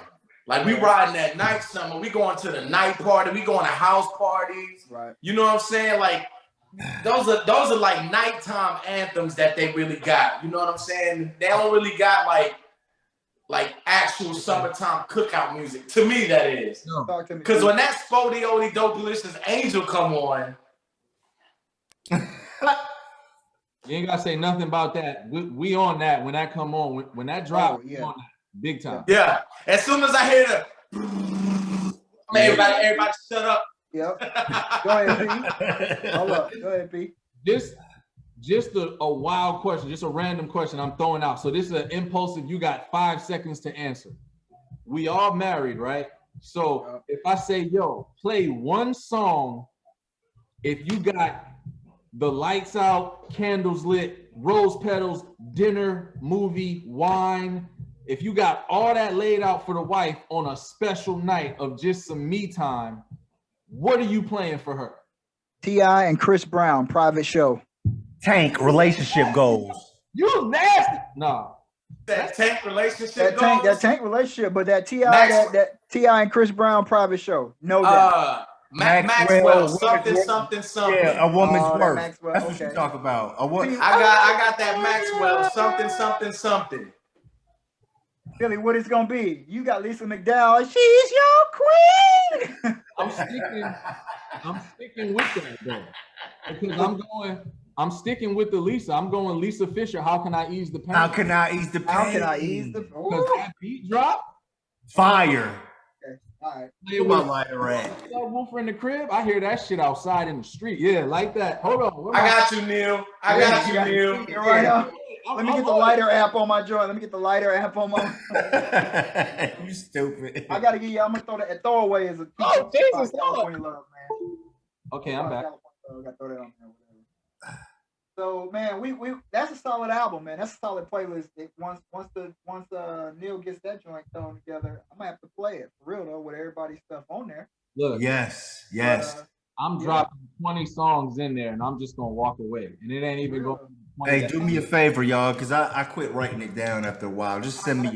Like we riding that night summer, we going to the night party, we going to house parties. Right. You know what I'm saying? Like those are like nighttime anthems that they really got. You know what I'm saying? They don't really got like actual summertime cookout music. To me, that is. Because when that Spody Odie Dope Delicious Angel come on. You ain't gotta say nothing about that. We on that when that come on. When that drop, we on that big time. Yeah. As soon as I hear the everybody shut up. Yep. Go ahead, P. Hold up. Go ahead, P. Just a wild question, just a random question I'm throwing out. So this is an impulsive, you got 5 seconds to answer. We all married, right? So if I say, yo, play one song, if you got the lights out, candles lit, rose petals, dinner, movie, wine, if you got all that laid out for the wife on a special night of just some me time, what are you playing for her? T.I. and Chris Brown, private show. Tank, relationship goals. You nasty. No. That Tank relationship That Tank relationship, but that T.I. that T.I. and Chris Brown private show. No doubt. Maxwell, something. Yeah, a woman's worth. Maxwell, That's what you talk about. I got that Maxwell, something. Billy, what it's gonna be? You got Lisa McDowell. She's your queen. I'm sticking with that though. Because I'm sticking with the Lisa. I'm going Lisa Fisher. How can I ease the pain? How can I ease the Because that beat drop? Fire. Okay. All right. Where my lighter at? Woofer in the crib. I hear that shit outside in the street. Yeah, like that. Hold on. I got you, Neil. You're right now. Let me get the lighter app on my joint. You stupid. I gotta give you. I'm gonna throw that at throwaway as a Jesus, California love, man. Okay, I'm back. I gotta throw that on there. So man, we that's a solid album, man. That's a solid playlist. Once Neil gets that joint thrown together, I'm gonna have to play it for real though, with everybody's stuff on there. Look, yes. I'm dropping 20 songs in there, and I'm just gonna walk away, and it ain't even going. Hey, do me a favor, y'all, because I quit writing it down after a while. Just send me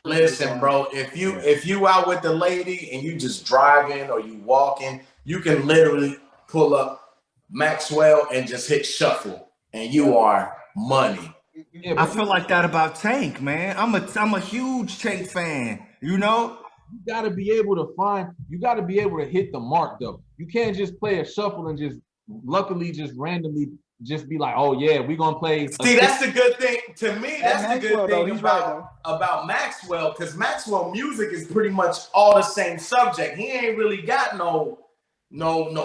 Listen, bro. If you out with the lady and you just driving or you walking, you can literally pull up Maxwell and just hit shuffle, and you are money. I feel like that about Tank, man. I'm a huge Tank fan. You know, you gotta be able to hit the mark though. You can't just play a shuffle and just randomly just be like, oh yeah, we're gonna play. See, that's the good thing to me. That's the good thing about Maxwell, because Maxwell music is pretty much all the same subject. He ain't really got no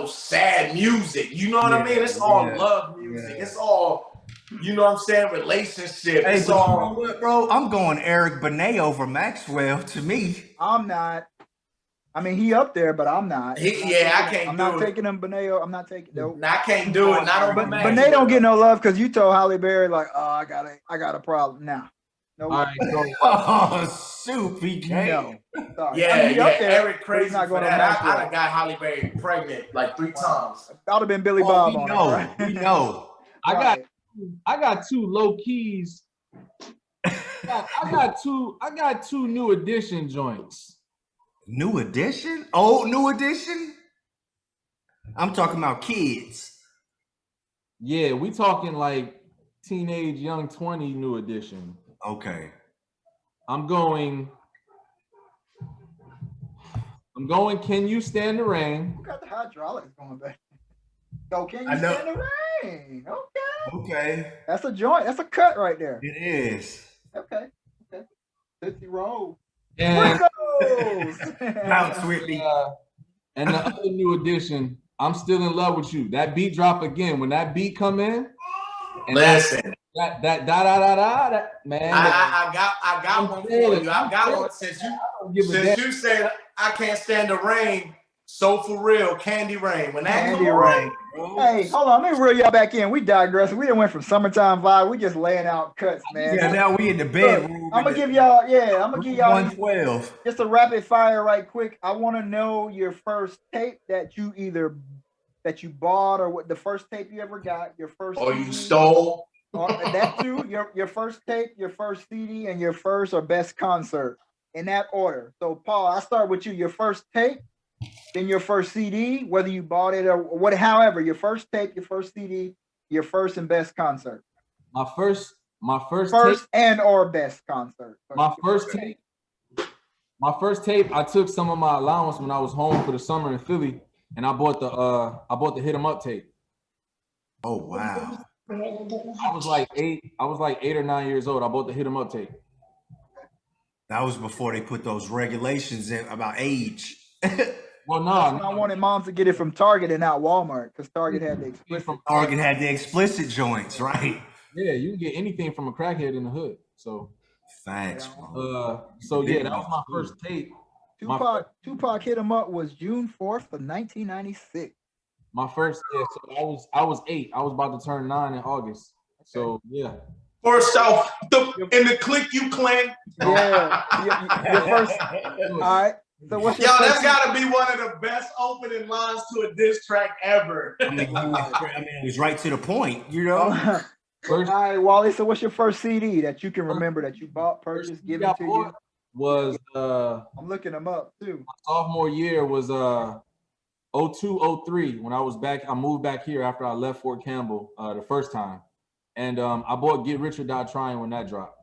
sad music. You know what I mean? It's all love music. It's all, you know what I'm saying, relationship. Hey, it's all. You know what, bro? I'm going Eric Benet over Maxwell. To me, I'm not. I mean, he up there, but I'm not. I'm not taking him, Benet. I'm not taking. Nope. I can't do it. Not over Maxwell. Benet don't get no love because you told Halle Berry like, oh, I got a problem now. No. All right, so, soup, PK. No. Sorry. Yeah, I mean, Eric crazy for that. I done got Halle Berry pregnant like 3 times. That would have been Billy Bob on it. Right? We know. I got 2 low keys. I got two new edition joints. New edition? Old new edition? I'm talking about kids. Yeah, we talking like teenage, young 20 new edition. Okay. I'm going, Can You Stand the Rain? Who got the hydraulics going back? Go, Can You Stand the Rain? Okay. That's a joint. That's a cut right there. It is. Okay. Tootsie Roll. And Bounce with me. And the other new edition, I'm Still in Love with You. That beat drop again. When that beat come in, and listen. That man. I got one for you. I got one since you said I Can't Stand the Rain. So for real, Candy Rain. When that Candy Rain. Hey, hold on. Let me reel y'all back in. We digress. We done went from summertime vibe. We just laying out cuts, man. Yeah, now we in the bedroom. I'm gonna give y'all 112. Just a rapid fire right quick. I want to know your first tape that you bought, or what the first tape you ever got, your first or CD, you stole. or that too, your first tape, your first CD, and your first or best concert in that order. So Paul, I start with you. Your first tape, then your first CD, whether you bought it or what, however, your first tape, your first CD, your first and best concert. My first tape, and or best concert. My first tape, I took some of my allowance when I was home for the summer in Philly, and I bought the Hit 'Em Up tape. Oh wow. I was like 8 or 9 years old. I bought the Hit 'Em Up tape. That was before they put those regulations in about age. Well, no, I wanted moms to get it from Target and not Walmart, because Target had the explicit. Target had the explicit joints, right? Yeah, you can get anything from a crackhead in the hood. So thanks, bro. That was my first tape. Tupac Hit 'Em Up was June 4th of 1996. My first, so I was 8. I was about to turn 9 in August. So yeah. First off, in the clique you claim. Yeah. Your first. All right. So what's Yo, your that's first got to be one of the best opening lines to a diss track ever. I mean, it was right to the point, you know. All First, right, Wally. So what's your first CD that you can remember that you bought, first purchased, CD given I to you? bought was I'm looking them up too. sophomore year was 02, 03 when I was back. I moved back here after I left Fort Campbell the first time, and I bought Get Rich or Die Trying when that dropped.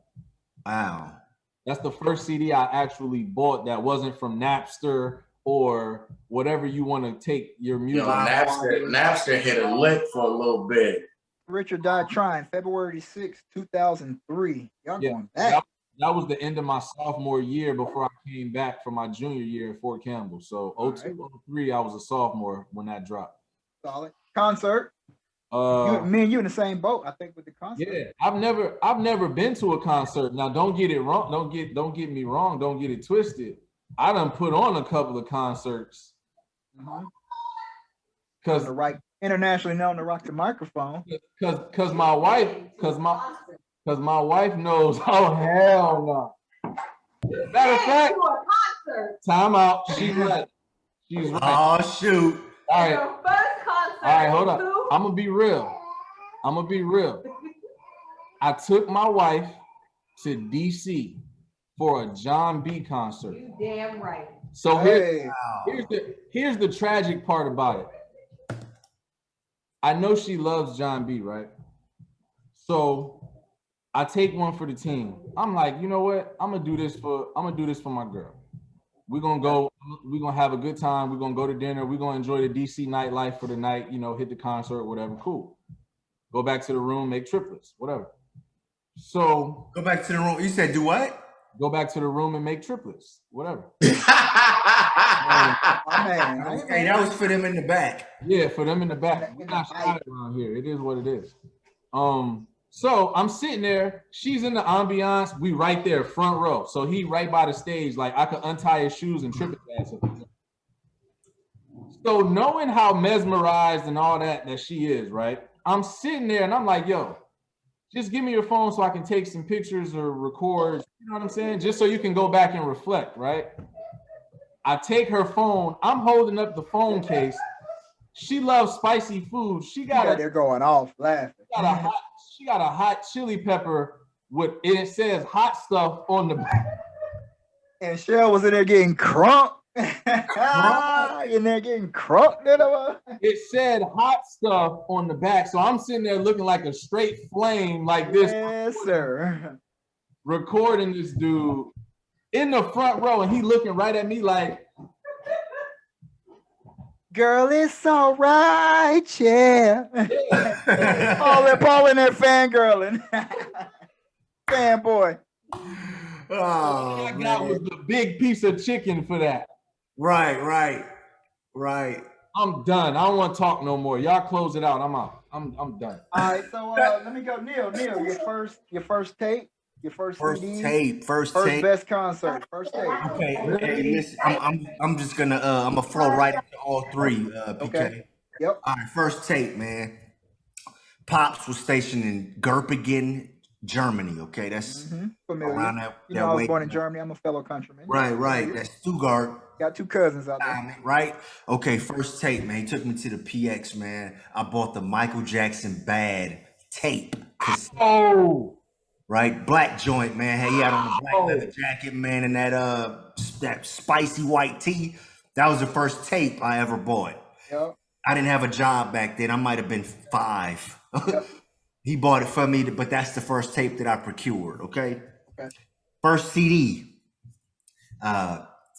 Wow. That's the first CD I actually bought that wasn't from Napster or whatever you want to take your Yo, music. Napster hit a lick for a little bit. Richard died trying February 6, 2003. Y'all Yeah, going back. that was the end of my sophomore year before I came back for my junior year at Fort Campbell. So 02, 03, I was a sophomore when that dropped. Solid. Concert. Me and you in the same boat, I think, with the concert. Yeah, I've never been to a concert. Now, don't get it wrong. Don't get me wrong. Don't get it twisted. I done put on a couple of concerts. Cause internationally known to rock the microphone. Cause my wife knows. Oh hell no. Matter of fact, time out. She's right. She's right. Oh shoot. All right. First concert. All right, hold up. I'm gonna be real. I took my wife to DC for a John B concert. You damn right. So Hey. here's the tragic part about it. I know she loves John B, right? So I take one for the team. I'm like, you know what? I'm gonna do this for my girl. We're gonna have a good time. We're gonna go to dinner. We're gonna enjoy the DC nightlife for the night, hit the concert, whatever. Cool. Go back to the room, make triplets, whatever. So Go back to the room. You said do what? Go back to the room and make triplets, whatever. Hey, that was for them in the back. Yeah, for them in the back. We're not shy around here. It is what it is. So I'm sitting there. She's in the ambiance. We right there, front row. So he right by the stage, like I could untie his shoes and trip his ass up. So knowing how mesmerized and all that she is, right? I'm sitting there and I'm like, yo, just give me your phone so I can take some pictures or record. You know what I'm saying? Just so you can go back and reflect, right? I take her phone. I'm holding up the phone case. She loves spicy food. They're going off laughing. She got a hot chili pepper it says hot stuff on the back. And Shell was in there getting crunk. In there getting crunk. It said hot stuff on the back. So I'm sitting there looking like a straight flame like this. Yes, sir. Recording this dude in the front row, and he looking right at me like, girl, it's all right, yeah. Paul in there fangirling. Fanboy. Oh, all I got was the big piece of chicken for that. Right. I'm done. I don't want to talk no more. Y'all close it out. I'm out. I'm done. All right, so let me go. Neil, your first tape, your first CD, first tape. best concert, first tape. Okay, listen, I'm just gonna I'm gonna flow right into all three, PK. Okay. Yep. All right, first tape, man. Pops was stationed in Gerpingen, Germany. Okay, that's familiar. around that. I was born in Germany. I'm a fellow countryman. Right. That's Stuttgart. Got two cousins out there. Right? Okay, first tape, man. He took me to the PX, man. I bought the Michael Jackson Bad tape. Oh. Right? Black joint, man. Hey, he had on the black leather jacket, man, and that spicy white tee. That was the first tape I ever bought. Yep. I didn't have a job back then. I might have been 5. Yep. He bought it for me, but that's the first tape that I procured, okay? First CD,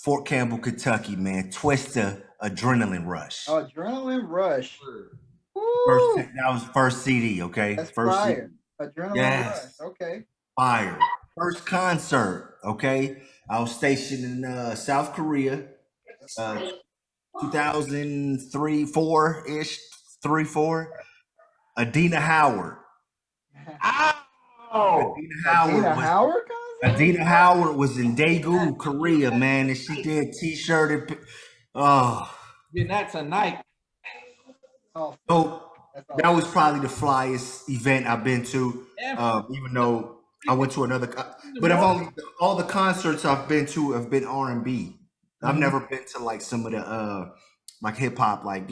Fort Campbell, Kentucky, man. Twister, Adrenaline Rush. Adrenaline Rush. That was first CD, okay? That's first fire. Adrenaline Rush. Okay. Fire. First concert, okay? I was stationed in South Korea, 2003, 4-ish, 3-4. Adina Howard. Adina Howard was in Daegu, Korea, man, and she did t-shirt and getting that tonight. So that was probably the flyest event I've been to, even though I went to another. But all the concerts I've been to have been R&B. I've never been to like some of the like hip hop, like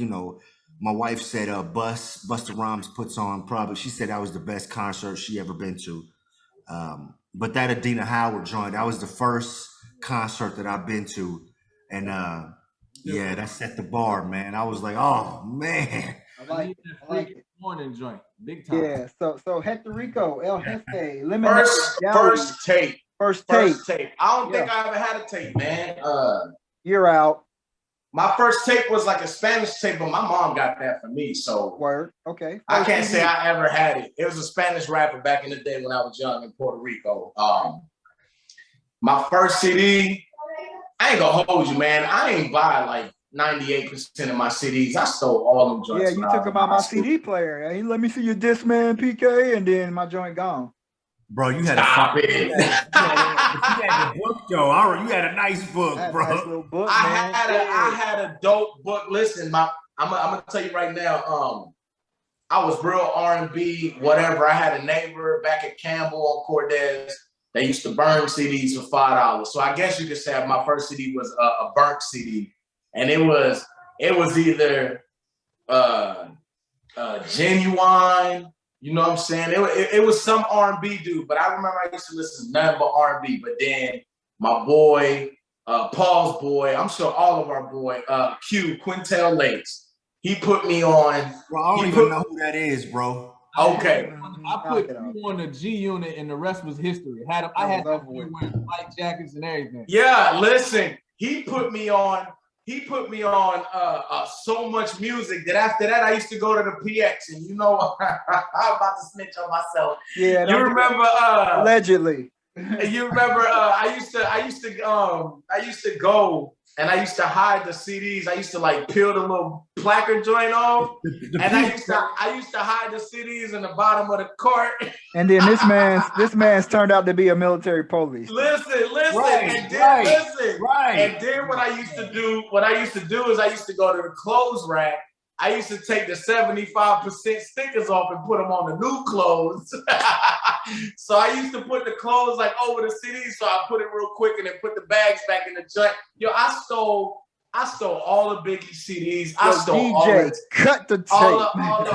my wife said Busta Rhymes puts on probably. She said that was the best concert she ever been to. But that Adina Howard joint, that was the first concert that I've been to, and yeah, that set the bar, man. I was like, oh man. I like it. Morning joint, big time. Yeah. So Hector Rico, El Jefe, Lemonade First tape. First tape. I don't think I ever had a tape, man. You're out. My first tape was like a Spanish tape, but my mom got that for me. So Word. Okay. I can't say I ever had it. It was a Spanish rapper back in the day when I was young in Puerto Rico. My first CD, I ain't gonna hold you, man. I ain't buy like 98% of my CDs. I stole all them joints. Yeah, you took them out my CD player. Hey, let me see your Discman PK, and then my joint gone. Bro, you had Stop it. You had the book though. You had a nice book, bro. Nice little book, I had a dope book. Listen, I'm gonna tell you right now. I was real R&B, whatever. I had a neighbor back at Campbell on Cortez. They used to burn CDs for $5. So I guess you could say my first CD was a burnt CD, and it was either Genuine. You know what I'm saying? It was some R&B dude, but I remember I used to listen to nothing but R&B. But then my boy, Paul's boy, I'm sure all of our boy, Quintel Lakes, he put me on. Bro, I don't even know who that is, bro. Okay. I put you on the G Unit, and the rest was history. I had wearing white jackets and everything. Yeah, listen, he put me on. So much music that after that I used to go to the PX, and I'm about to snitch on myself. Yeah, you remember? Allegedly. You remember? I used to go and I used to hide the CDs. I used to like peel the little placard joint off, and I used to hide the CDs in the bottom of the cart. And then this man's turned out to be a military police. Listen, right, and then listen. Right. And then what I used to do is I used to go to the clothes rack. I used to take the 75% stickers off and put them on the new clothes. So I used to put the clothes like over the CDs. So I put it real quick and then put the bags back in the joint. Yo, I stole all the Biggie CDs. I stole DJ, cut the tape. all the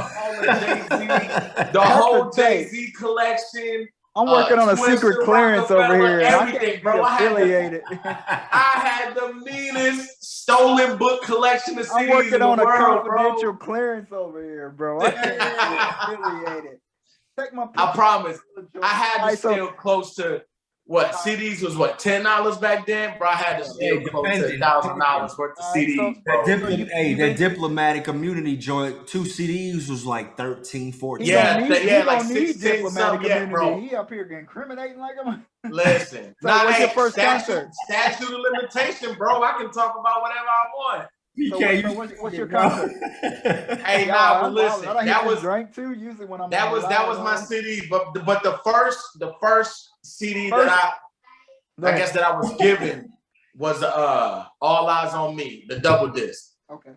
Jay-Z, the whole Jay-Z collection. I'm working on a secret clearance over here. Everything, bro. Affiliated. I had the meanest stolen book collection of CDs I'm working on a confidential clearance over here, bro. I can't be affiliated. Take my I promise. I had to steal close to what CDs was $10 back then, bro. I had to steal close to $1,000 worth of CDs. That diplomatic immunity joint, 2 CDs was like 13, 14. He don't need diplomatic immunity. Bro. He up here incriminating like him. Listen, what's your first concert? Statute of limitation, bro. I can talk about whatever I want. So what's your concert? Hey, but listen, that was drank too. Usually when I'm that was my CD, but the first CD that I guess that I was given was All Eyes on Me, the double disc. Okay.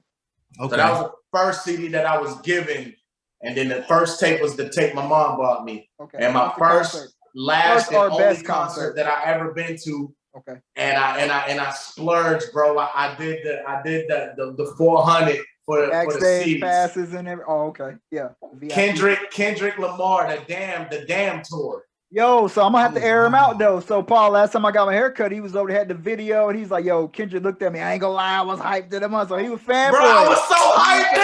So that was the first CD that I was given, and then the first tape was the tape my mom bought me. Okay. And my first and only concert that I ever been to. Okay. And I splurged, bro. I did the 400 for the CD passes and everything. Oh, okay. Yeah. Kendrick Lamar, the damn tour. Yo, so I'm gonna have to air him out though. So Paul, last time I got my haircut, he was over there, had the video, and he's like, "Yo, Kendrick looked at me. I ain't gonna lie, I was hyped to them." So he was fanboy. Bro, I was so hyped.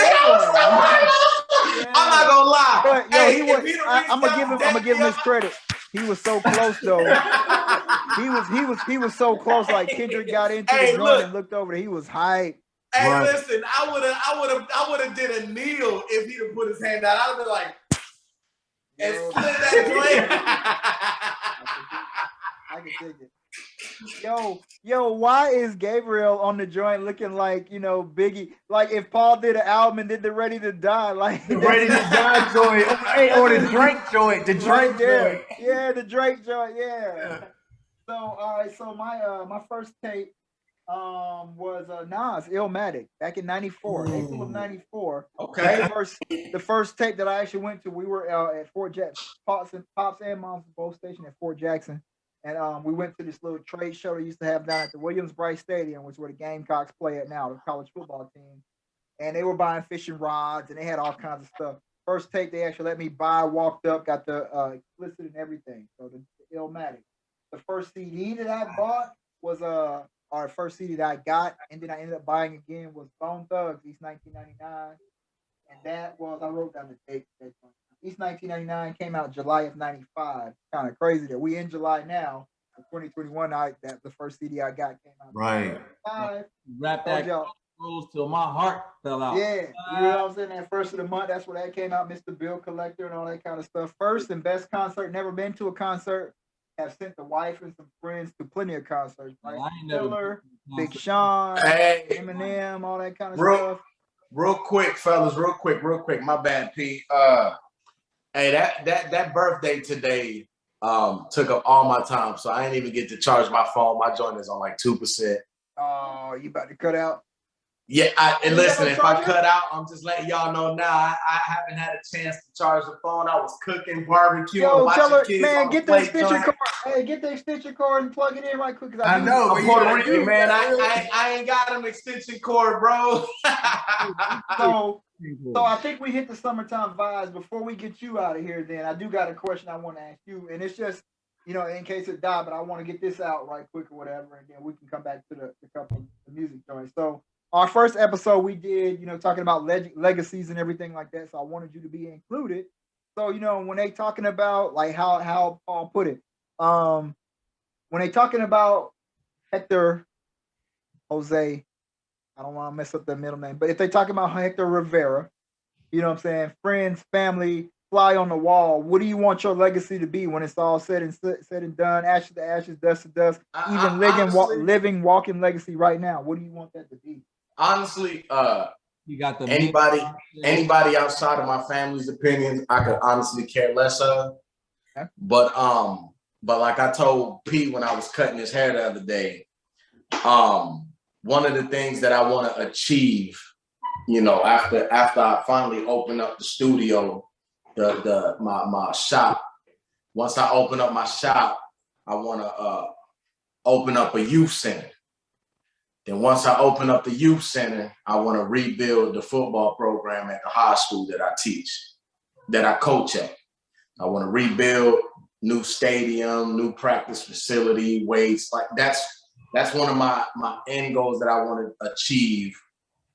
Yeah. I'm not gonna lie. But yo, I'm gonna give him his credit. He was so close though. he was so close. Like Kendrick got into the joint and looked over there. He was hyped. Hey, listen, I would have did a kneel if he'd have put his hand out. I'd have been like, and split that joint. I can dig it. Yo, why is Gabriel on the joint looking like, Biggie? Like if Paul did an album and did the Ready to Die, like the Ready to Die joint, or the Drake joint, the Drake joint. Yeah, the Drake joint, yeah. So all right, so my first tape was Nas Illmatic back in '94, April of '94. Okay. The first tape that I actually went to, we were at Fort Jackson. Pops and Moms both stationed at Fort Jackson. And we went to this little trade show they used to have down at the Williams-Brice Stadium, which is where the Gamecocks play at now, the college football team. And they were buying fishing rods, and they had all kinds of stuff. First tape they actually let me buy, walked up, got the explicit and everything. So the Illmatic. The first CD that I bought was our first CD that I got, and then I ended up buying again was Bone Thugs, East 1999. And that was, I wrote down the date. East 1999 came out July of 95. Kind of crazy that we in July now. 2021, that the first CD I got came out. Right. Rap that rose till my heart fell out. Yeah, you know what I'm saying? That first of the month, that's where that came out. Mr. Bill Collector and all that kind of stuff. First and best concert. Never been to a concert. Have sent the wife and some friends to plenty of concerts. Right? Miller, Big Sean, Eminem, all that kind of stuff. Real quick, fellas, real quick. My bad, Pete. Hey, that birthday today took up all my time, so I didn't even get to charge my phone. My joint is on like 2%. Oh, you about to cut out? Yeah, and listen, if I cut out, I'm just letting y'all know now. I haven't had a chance to charge the phone. I was cooking, barbecuing, watching kids. Man, get the extension cord. Hey, get the extension cord and plug it in right quick. I know, I'm Puerto Rican, man. I ain't got an extension cord, bro. So I think we hit the summertime vibes. Before we get you out of here, then I do got a question I want to ask you, and it's just, in case it died, but I want to get this out right quick or whatever, and then we can come back to the couple of the music joints. So our first episode we did, talking about legacies and everything like that. So I wanted you to be included. So, when they talking about like how Paul put it, when they talking about Hector, Jose, I don't want to mess up the middle name, but if they talking about Hector Rivera, you know what I'm saying? Friends, family, fly on the wall. What do you want your legacy to be when it's all said and done? Ashes to ashes, dust to dust. Even living, walking legacy right now. What do you want that to be? Honestly, you got the anybody outside of my family's opinions, I could honestly care less of. Okay. But like I told Pete when I was cutting his hair the other day, one of the things that I want to achieve, after I finally open up the studio, my shop. Once I open up my shop, I want to open up a youth center. Then once I open up the youth center, I want to rebuild the football program at the high school that I teach, that I coach at. I want to rebuild new stadium, new practice facility, weights. Like that's one of my end goals that I want to achieve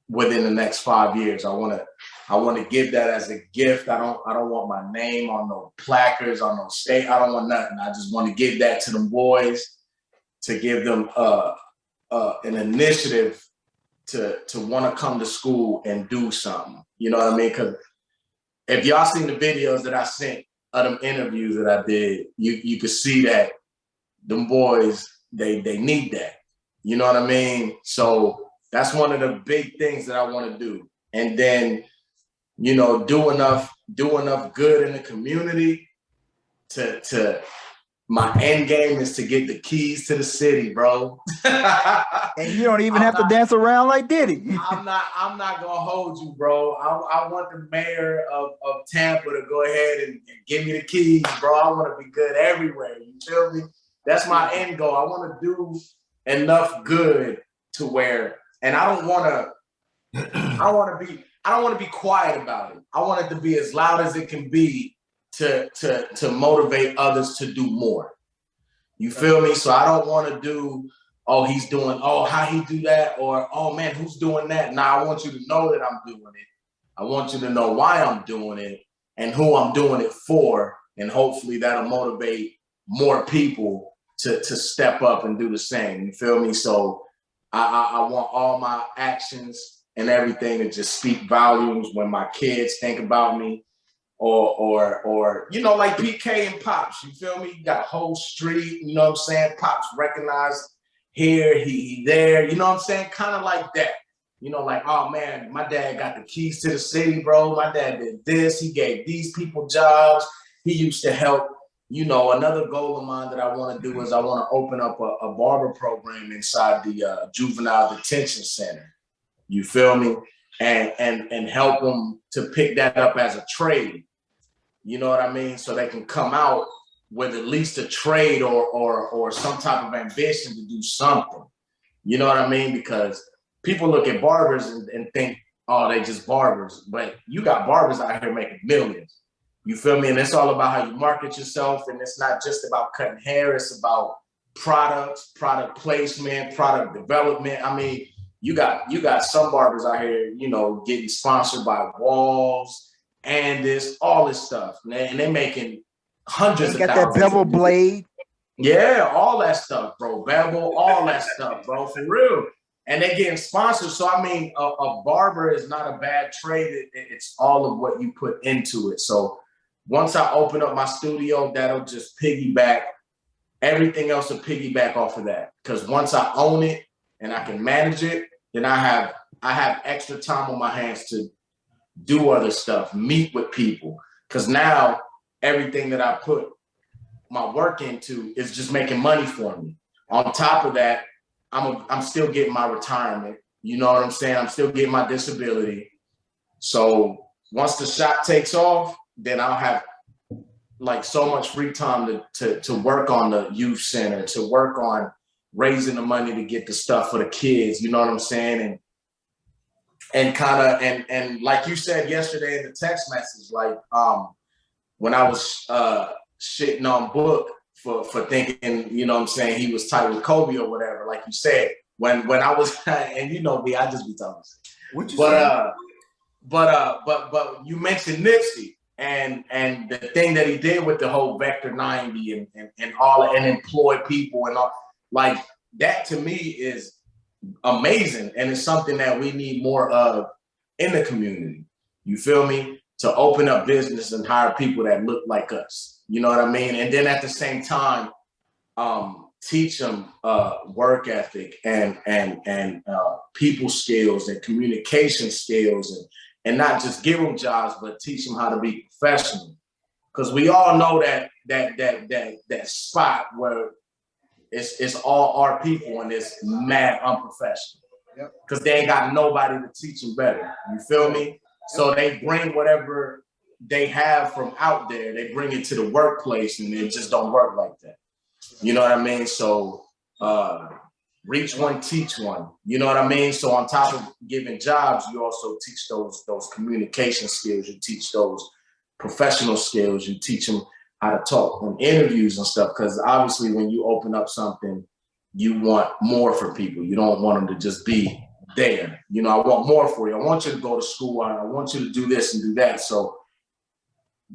within the next 5 years. I want to give that as a gift. I don't want my name on no placards, on no state. I don't want nothing. I just want to give that to them boys, to give them an initiative to want to come to school and do something. You know what I mean? Because if y'all seen the videos that I sent of them interviews that I did, you could see that them boys, they need that. You know what I mean? So that's one of the big things that I want to do. And then, do enough good in the community to my end game is to get the keys to the city, bro. And you don't even have to dance around like Diddy. I'm not gonna hold you, bro. I want the mayor of Tampa to go ahead and give me the keys, bro. I want to be good everywhere. You feel me? That's my end goal. I want to do enough good to where, and I don't want to be quiet about it. I want it to be as loud as it can be to motivate others to do more. You feel me? So I don't want to do, he's doing, how he do that? Or, man, who's doing that? Nah, I want you to know that I'm doing it. I want you to know why I'm doing it and who I'm doing it for. And hopefully that'll motivate more people to step up and do the same. You feel me? So I want all my actions and everything to just speak volumes when my kids think about me. Or like PK and Pops, you feel me? You got a whole street, you know what I'm saying? Pops recognized here, he there, you know what I'm saying? Kind of like that. Like, oh man, my dad got the keys to the city, bro. My dad did this. He gave these people jobs. He used to help. Another goal of mine that I want to do is I want to open up a barber program inside the juvenile detention center. You feel me? And help them to pick that up as a trade. You know what I mean? So they can come out, with at least a trade or some type of ambition to do something. You know what I mean? Because people look at barbers and think, oh, they just barbers. But you got barbers out here making millions. You feel me? And it's all about how you market yourself. And it's not just about cutting hair. It's about products, product placement, product development. I mean, you got some barbers out here, you know, getting sponsored by Walls and all this stuff. And they're making hundreds of thousands. Got that bevel blade. Yeah, all that stuff, bro. Bevel, all that stuff, bro, for real. And they're getting sponsored. So, I mean, a barber is not a bad trade. It's all of what you put into it. So once I open up my studio, that'll just piggyback. Everything else will piggyback off of that. Because once I own it and I can manage it, then I have extra time on my hands to do other stuff, meet with people. Because now everything that I put my work into is just making money for me. On top of that, I'm still getting my retirement. You know what I'm saying? I'm still getting my disability. So once the shop takes off, then I'll have like so much free time to work on the youth center, to work on raising the money to get the stuff for the kids. You know what I'm saying? And kind of and like you said yesterday in the text message, like when I was shitting on Book for thinking, you know what I'm saying, he was tight with Kobe or whatever, like you said. When I was, and you know me, I just be talking. But you mentioned Nipsey and the thing that he did with the whole Vector 90 and all and employ people and all, like that to me is amazing, and it's something that we need more of in the community. You feel me? To open up business and hire people that look like us. You know what I mean? And then at the same time, teach them work ethic and people skills and communication skills, and not just give them jobs, but teach them how to be professional. Because we all know that spot where it's all our people and it's mad unprofessional. Because they ain't got nobody to teach them better. You feel me? So they bring whatever they have from out there, they bring it to the workplace, and it just don't work like that. You know what I mean? So reach one, teach one. You know what I mean? So on top of giving jobs, you also teach those communication skills. You teach those professional skills. You teach them how to talk on interviews and stuff. Because obviously when you open up something, you want more for people. You don't want them to just be there. You know, I want more for you. I want you to go to school. I want you to do this and do that. So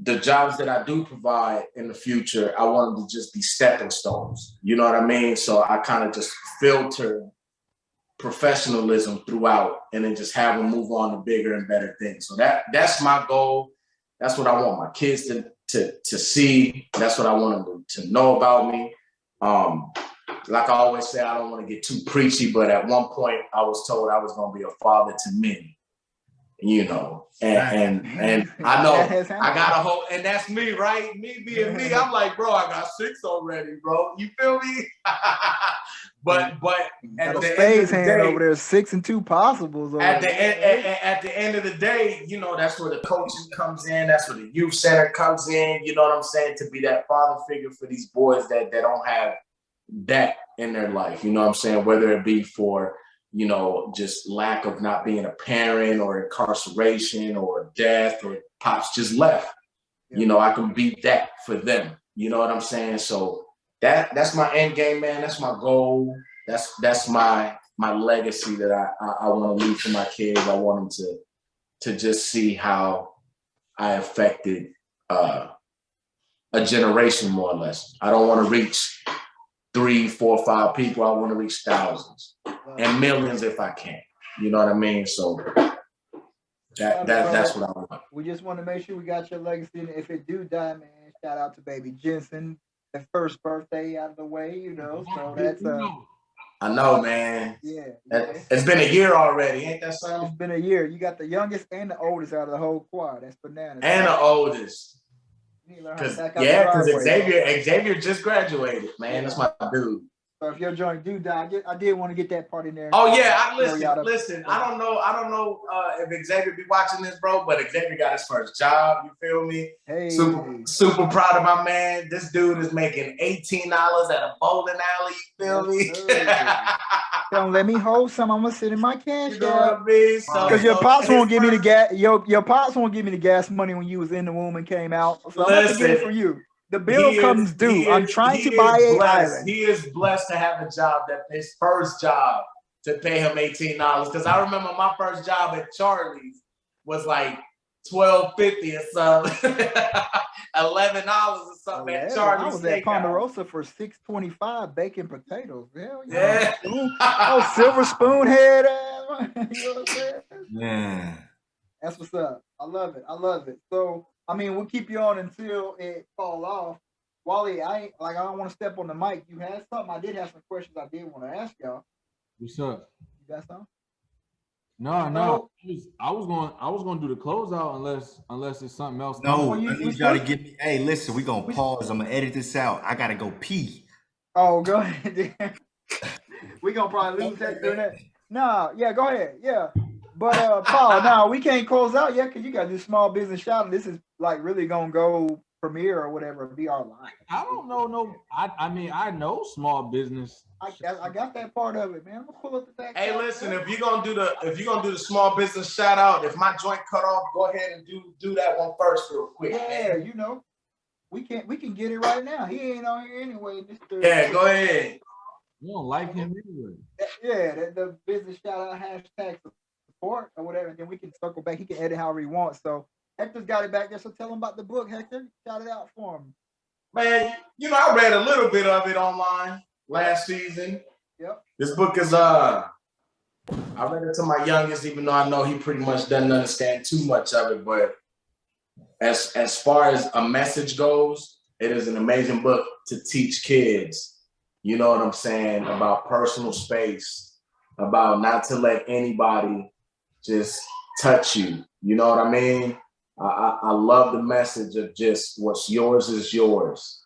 the jobs that I do provide in the future, I want them to just be stepping stones. You know what I mean? So I kind of just filter professionalism throughout and then just have them move on to bigger and better things. So that's my goal. That's what I want my kids to see. That's what I want them to know about me. Like I always say, I don't want to get too preachy, but at one point I was told I was going to be a father to many, you know, and I know I got a whole, and that's me, right? Me being me, I'm like, bro, I got 6 already, bro. You feel me? but at the end of the day, over there, 6 and 2 possibles. At the end of the day, you know, that's where the coaching comes in. That's where the youth center comes in. You know what I'm saying? To be that father figure for these boys that don't have that in their life, you know what I'm saying? Whether it be for, you know, just lack of not being a parent or incarceration or death or pops just left. You know, I can be that for them. You know what I'm saying? So that's my end game, man. That's my goal. That's my legacy that I want to leave to my kids. I want them to just see how I affected a generation, more or less. I don't want to reach 3, 4, 5 people. I want to reach thousands and millions if I can. You know what I mean? So that's what I want. We just want to make sure we got your legacy. And if it do die, man, shout out to baby Jensen, the first birthday out of the way, you know. So that's I know, man. Yeah. It's been a year already, ain't that something? It's been a year. You got the youngest and the oldest out of the whole quad. That's bananas. And the oldest. Because Xavier just graduated, man. That's my dude. So if your joint do die, I did want to get that part in there. Oh yeah, Listen. I don't know if Xavier be watching this, bro, but Xavier got his first job. You feel me? Hey, super proud of my man. This dude is making $18 at a bowling alley. You feel me? Don't let me hold some. I'm gonna sit in my cash. You know what I mean? Because your pops won't give me the gas. Your pops won't give me the gas money when you was in the womb and came out. So I'm gonna get it for you. The bill comes due. I'm trying to buy an island. He is blessed to have a job his first job to pay him $18. Because I remember my first job at Charlie's was like $12.50 or something, $11 or something at Charlie's. I was at Ponderosa for $6.25 baking potatoes. Hell yeah. Oh, silver spoon head. You know what I'm saying? Yeah. That's what's up. I love it. So I mean, we'll keep you on until it fall off. Wally, I don't want to step on the mic. You had something. I did have some questions I did want to ask y'all. What's up? You got something? No. I was going to do the closeout unless it's something else. No, I need y'all to give me. Hey, listen, we gonna pause. I'm gonna edit this out. I gotta go pee. Oh, go ahead. We gonna probably lose that during that. No, yeah, go ahead. Yeah. But Paul, no, we can't close out yet because you got to do small business shout. This is like really gonna go premiere or whatever, be our line. I don't know. No, I mean I know small business. I got that part of it, man. I'm gonna pull up the back. Hey, listen, if you're gonna do the small business shout out, if my joint cut off, go ahead and do that one first real quick. Yeah, man. You know, we can get it right now. He ain't on here anyway. Yeah, go ahead. You don't like him anyway. Yeah, the business shout out hashtag support or whatever, and then we can circle back. He can edit however he wants. So Hector's got it back there. So tell him about the book, Hector. Shout it out for him. Man, you know, I read a little bit of it online last season. Yep. This book is I read it to my youngest, even though I know he pretty much doesn't understand too much of it. But as far as a message goes, it is an amazing book to teach kids. You know what I'm saying? About personal space, about not to let anybody just touch you. You know what I mean? I love the message of just what's yours is yours,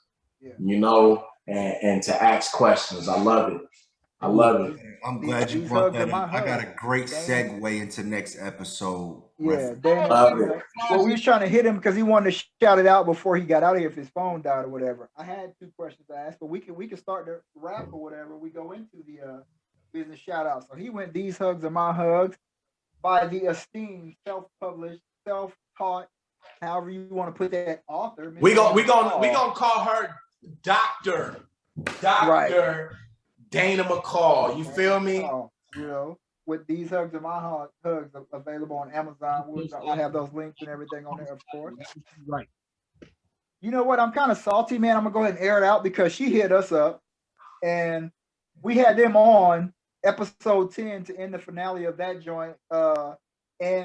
you know, and to ask questions. I love it. I'm glad you brought that in. I got a great segue into next episode. Yeah, well, we was trying to hit him because he wanted to shout it out before he got out of here if his phone died or whatever. I had 2 questions to ask, but we can start the wrap or whatever. We go into the business shout out. So he went, "These hugs are my hugs," by the esteemed, self-published, self-taught, however you want to put that, author. We gonna call her Dr. Dana McCall. You feel me? You know, with "These hugs are my hugs" available on Amazon. We'll have those links and everything on there, of course. Right. You know what? I'm kind of salty, man. I'm gonna go ahead and air it out because she hit us up, and we had them on episode 10 to end the finale of that joint. And